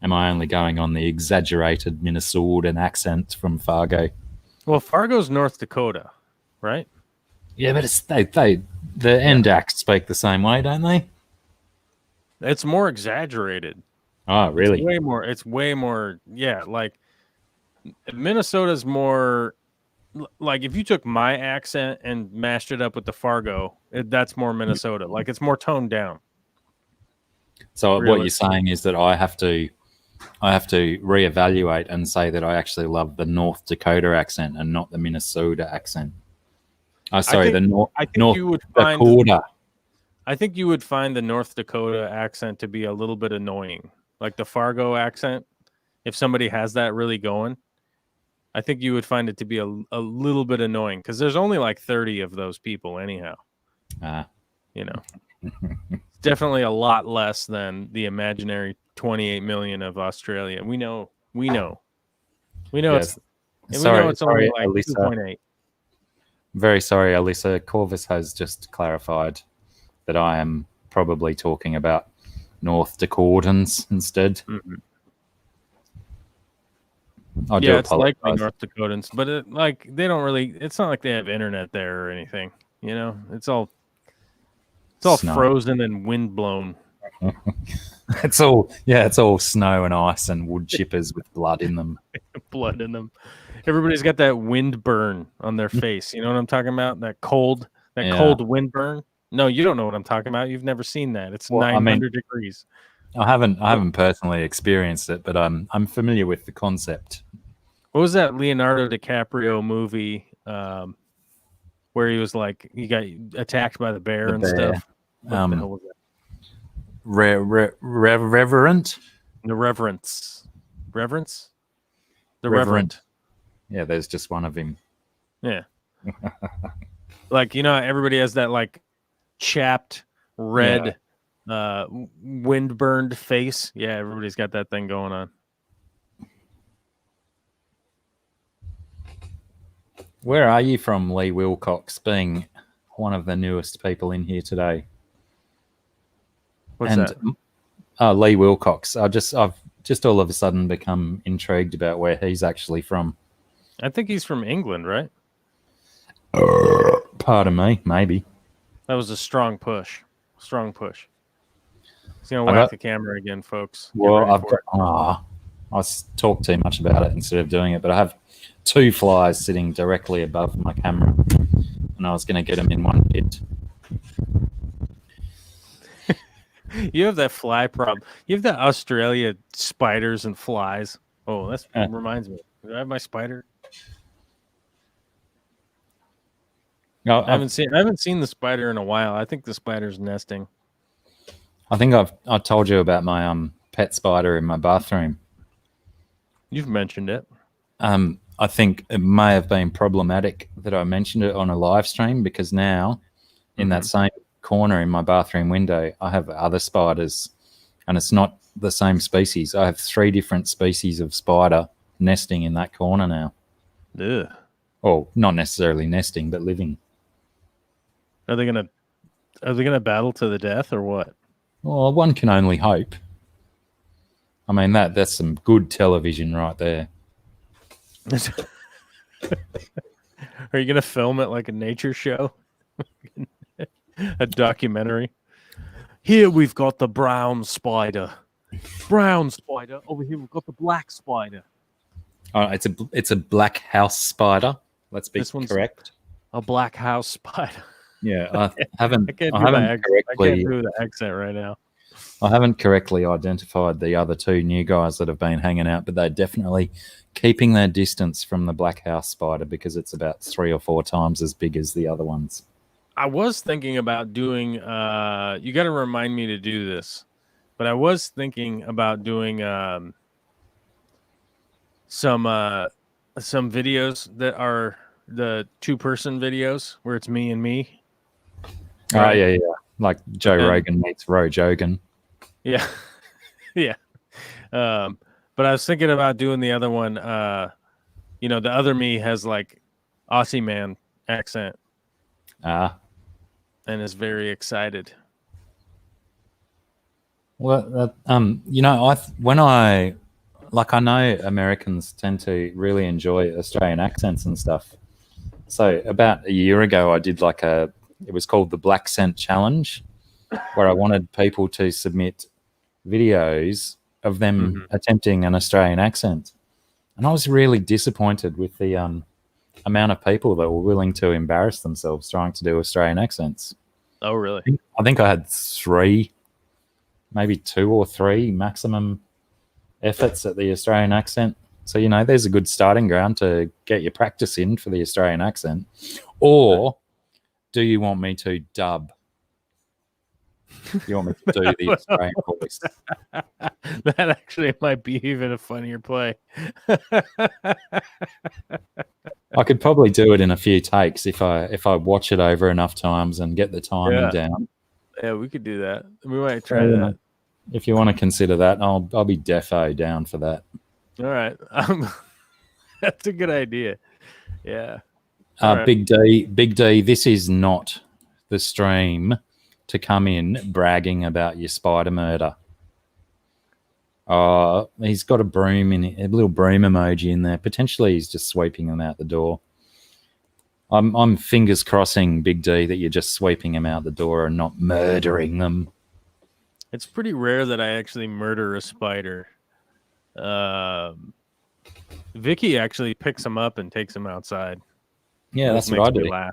Am I only going on the exaggerated Minnesotan accent from Fargo? Well, Fargo's North Dakota, right? Yeah, but it's the Endax speak the same way, don't they? It's more exaggerated. Oh, really? It's way more. Yeah, like Minnesota's more. Like if you took my accent and mashed it up with the Fargo, that's more Minnesota. Like it's more toned down. So what you're saying is that I have to reevaluate and say that I actually love the North Dakota accent and not the Minnesota accent. Oh, sorry, North Dakota. I think you would find the North Dakota accent to be a little bit annoying. Like the Fargo accent, if somebody has that really going, I think you would find it to be a little bit annoying because there's only like 30 of those people anyhow. You know, it's definitely a lot less than the imaginary 28 million of Australia. We know. Yes. It's only like 2.8. Very sorry, Alyssa. Corvus has just clarified that I am probably talking about North Dakotans instead. Mhm. I do Yeah, it's likely apologize. North Dakotans, but they don't really. It's not like they have internet there or anything. It's all Snow. frozen and wind blown. It's all snow and ice and wood chippers with blood in them. Blood in them. Everybody's got that wind burn on their face. You know what I'm talking about? That cold wind burn. No, you don't know what I'm talking about. You've never seen that. It's 900 degrees. I haven't personally experienced it, but I'm familiar with the concept. What was that Leonardo DiCaprio movie where he was like he got attacked by the bear stuff? What the hell was that? Reverent? The Reverence. Reverence? The Reverend. Reverend. Yeah, there's just one of him. Yeah. Like, everybody has that like chapped red wind burned face. Yeah, everybody's got that thing going on. Where are you from, Lee Wilcox, being one of the newest people in here today? What's that? Lee Wilcox. I've just all of a sudden become intrigued about where he's actually from. I think he's from England, right? Pardon me, maybe. That was a strong push. Strong push. He's gonna whack the camera again, folks. Well, I talk too much about it instead of doing it, but I have 2 flies sitting directly above my camera, and I was going to get them in one hit. You have that fly problem. You have that Australia spiders and flies. Oh, that reminds me. Do I have my spider? No, I haven't seen the spider in a while. I think the spider's nesting. I think I told you about my pet spider in my bathroom. You've mentioned it. I think it may have been problematic that I mentioned it on a live stream because now in that same corner in my bathroom window, I have other spiders, and it's not the same species. I have 3 different species of spider nesting in that corner now. Ugh. Or not necessarily nesting, but living. Are they gonna battle to the death or what? Well, one can only hope. I mean, that's some good television right there. Are you gonna film it like a nature show? A documentary? Here we've got the brown spider. Brown spider. Over here we've got the black spider. It's a black house spider. Let's be correct. A black house spider. Yeah, I haven't. I can't I do haven't the accent right now. I haven't correctly identified the other 2 new guys that have been hanging out, but they're definitely keeping their distance from the black house spider because it's about 3 or 4 times as big as the other ones. I was thinking about doing. You got to remind me to do this, but I was thinking about doing some videos that are the 2-person videos where it's me and me. Right? Oh yeah, like Joe Rogan meets Ro Jogan. Yeah, yeah. But I was thinking about doing the other one. The other me has like Aussie man accent. And is very excited. Well, I know Americans tend to really enjoy Australian accents and stuff. So about a year ago, I did it was called the Black Scent Challenge, where I wanted people to submit videos of them attempting an Australian accent. And I was really disappointed with the amount of people that were willing to embarrass themselves trying to do Australian accents. Oh, really? I think I had 3, maybe 2 or 3 maximum efforts at the Australian accent. So, there's a good starting ground to get your practice in for the Australian accent. Or do you want me to dub? You want me to do the Australian voice? That actually might be even a funnier play. I could probably do it in a few takes if I watch it over enough times and get the timing down. Yeah, we could do that. We might try that. If you want to consider that, I'll be defo down for that. All right. That's a good idea. Yeah. Right. Big D, this is not the stream to come in bragging about your spider murder. He's got a broom a little broom emoji in there. Potentially, he's just sweeping them out the door. I'm fingers crossing, Big D, that you're just sweeping them out the door and not murdering them. It's pretty rare that I actually murder a spider. Vicky actually picks them up and takes them outside. Yeah, that's what I do. Laugh.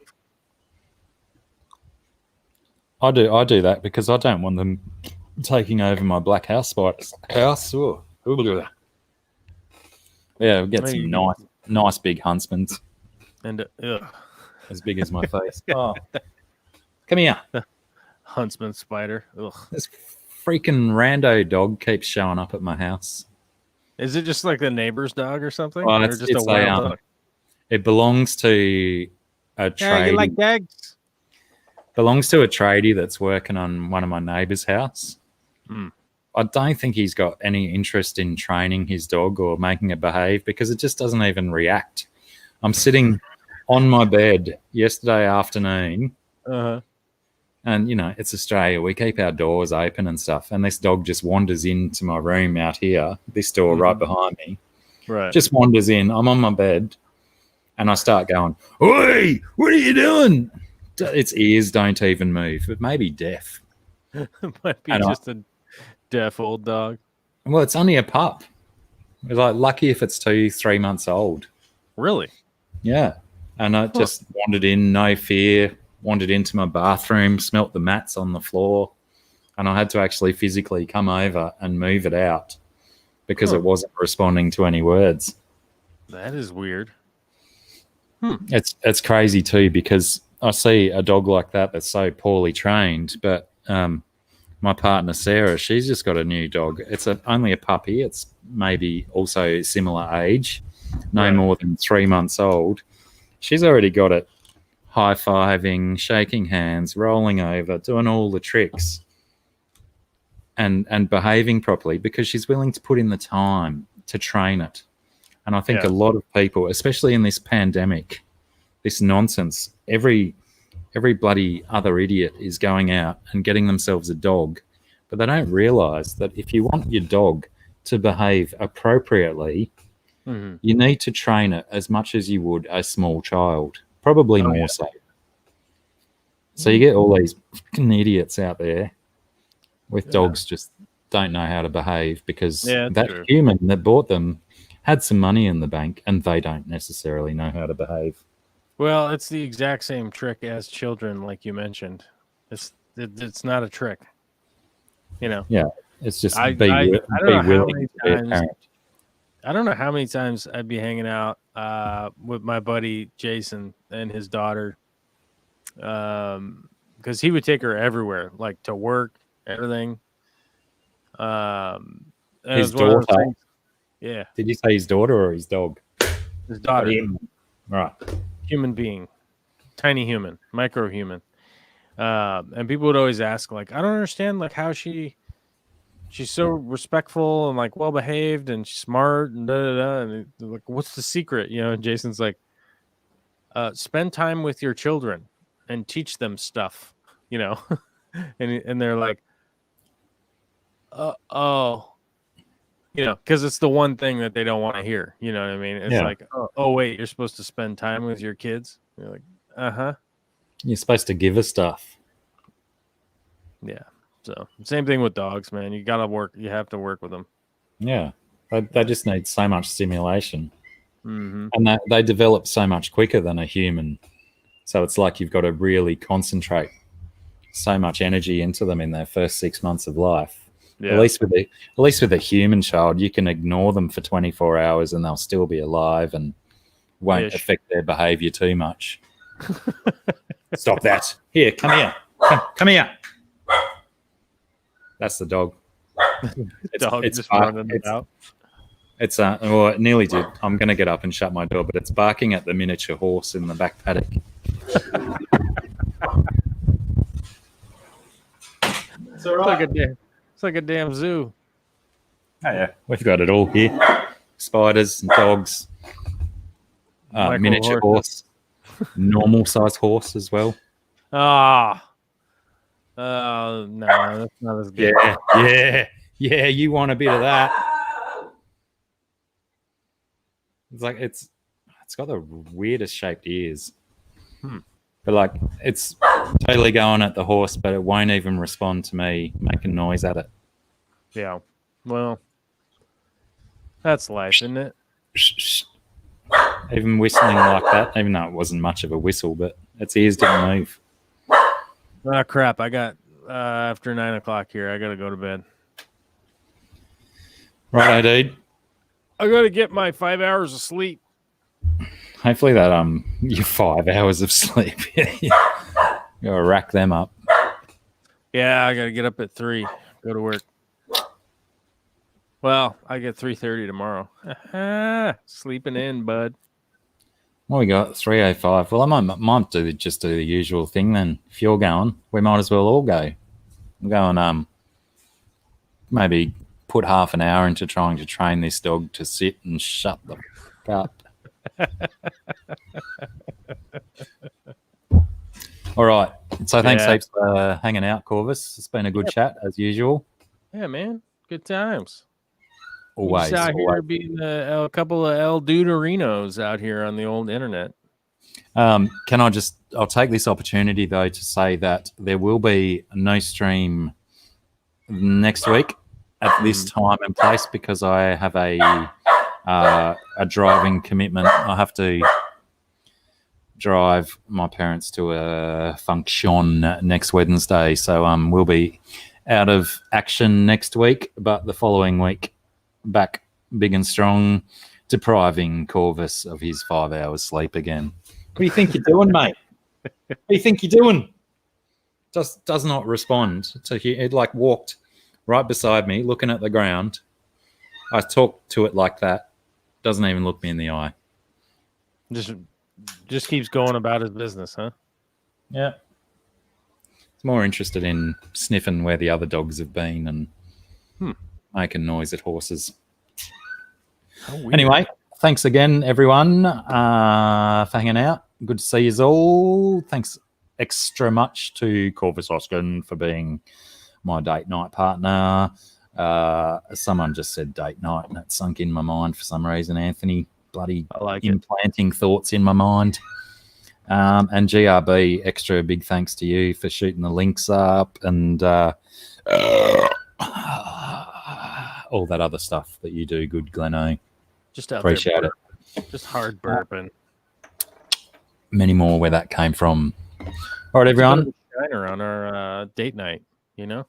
I do that because I don't want them taking over my black house spider's house. Ooh. Yeah, we get some nice big huntsmans. And as big as my face. Oh, come here. Huntsman spider. Ugh. This freaking rando dog keeps showing up at my house. Is it just like the neighbor's dog or something? Well, or just a wild dog? It belongs to a tradie. Yeah, you like dogs? Belongs to a tradie that's working on one of my neighbour's house. I don't think he's got any interest in training his dog or making it behave because it just doesn't even react. I'm sitting on my bed yesterday afternoon, and it's Australia. We keep our doors open and stuff, and this dog just wanders into my room out here, this door right behind me. Right. Just wanders in. I'm on my bed, and I start going, "Oi, what are you doing?" Its ears don't even move. It may be deaf. It might be just a deaf old dog. Well, it's only a pup. It's like lucky if it's 2-3 months old. Really? Yeah. And I just wandered in, no fear, wandered into my bathroom, smelt the mats on the floor, and I had to actually physically come over and move it out because it wasn't responding to any words. That is weird. It's crazy too because I see a dog like that that's so poorly trained, but my partner Sarah, she's just got a new dog. It's only a puppy. It's maybe also similar age, no more than 3 months old. She's already got it high-fiving, shaking hands, rolling over, doing all the tricks and behaving properly because she's willing to put in the time to train it. And I think a lot of people, especially in this pandemic, this nonsense, every bloody other idiot is going out and getting themselves a dog, but they don't realize that if you want your dog to behave appropriately, you need to train it as much as you would a small child, probably more so. So you get all these fucking idiots out there with dogs just don't know how to behave because that human that bought them had some money in the bank and they don't necessarily know how to behave. Well, it's the exact same trick as children, like you mentioned. It's not a trick, Yeah, it's just I be willing to be a parent. I don't know how many times I'd be hanging out with my buddy Jason and his daughter, because he would take her everywhere, like to work, everything. His daughter. Yeah. Did you say his daughter or his dog? His daughter. Right. Human being, tiny human, micro human. And people would always ask, like, I don't understand, like, how she's so respectful and like well behaved and she's smart and and like, what's the secret? And Jason's like, spend time with your children and teach them stuff, and they're like, because it's the one thing that they don't want to hear. You know what I mean? It's like, oh wait, you're supposed to spend time with your kids. You're like, You're supposed to give us stuff. Yeah. So same thing with dogs, man. You gotta work. You have to work with them. Yeah, they just need so much stimulation, and they develop so much quicker than a human. So it's like you've got to really concentrate so much energy into them in their first 6 months of life. Yeah. At least with a human child, you can ignore them for 24 hours and they'll still be alive and won't affect their behavior too much. Stop that! Here, come here, come here. That's the dog. It's just running out. It's well, it nearly did. I'm going to get up and shut my door, but it's barking at the miniature horse in the back paddock. It's all right. It's like a damn zoo. Oh yeah, we've got it all here: spiders and dogs, miniature horse, normal size horse as well. No, that's not as good. Yeah, you want a bit of that. It's like it's got the weirdest shaped ears. But like it's totally going at the horse, but it won't even respond to me making noise at it. Yeah. Well, that's life, isn't it? Even whistling like that, even though it wasn't much of a whistle, but its ears didn't move. Ah, crap. I got after 9 o'clock here. I got to go to bed. Righto, dude. I got to get my 5 hours of sleep. Hopefully that your 5 hours of sleep. You gotta rack them up. Yeah, I got to get up at 3. Go to work. Well, I get 3:30 tomorrow. Sleeping in, bud. Well, we got 3:05. Well, I might just do the usual thing then. If you're going, we might as well all go. I'm going maybe put half an hour into trying to train this dog to sit and shut the fuck up. All right. So thanks heaps for hanging out, Corvus. It's been a good chat as usual. Yeah, man. Good times. Always. He's out here being a couple of El Duderinos out here on the old internet. I'll take this opportunity though to say that there will be no stream next week at this time and place because I have a driving commitment. I have to drive my parents to a function next Wednesday, so we'll be out of action next week, but the following week back big and strong, depriving Corvus of his 5 hours sleep again. What do you think you're doing, mate? What do you think you're doing? Just does not respond. So it like walked right beside me, looking at the ground. I talked to it like that. Doesn't even look me in the eye. Just keeps going about his business, huh? Yeah. It's more interested in sniffing where the other dogs have been and making noise at horses. Anyway, thanks again, everyone, for hanging out. Good to see you all. Thanks extra much to Corvus Oskin for being my date night partner. Someone just said date night, and it sunk in my mind for some reason. Anthony, bloody implanting thoughts in my mind. And GRB, extra big thanks to you for shooting the links up and all that other stuff that you do. Good, Gleno. Just out appreciate there, it. Just hard burping. Many more where that came from. All right, everyone. Shiner on our date night, you know.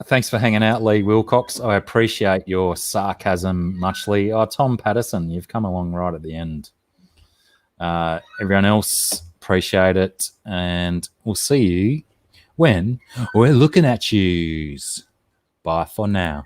Thanks for hanging out, Lee Wilcox. I appreciate your sarcasm muchly. Oh, Tom Patterson, you've come along right at the end. Everyone else, appreciate it. And we'll see you when we're looking at yous. Bye for now.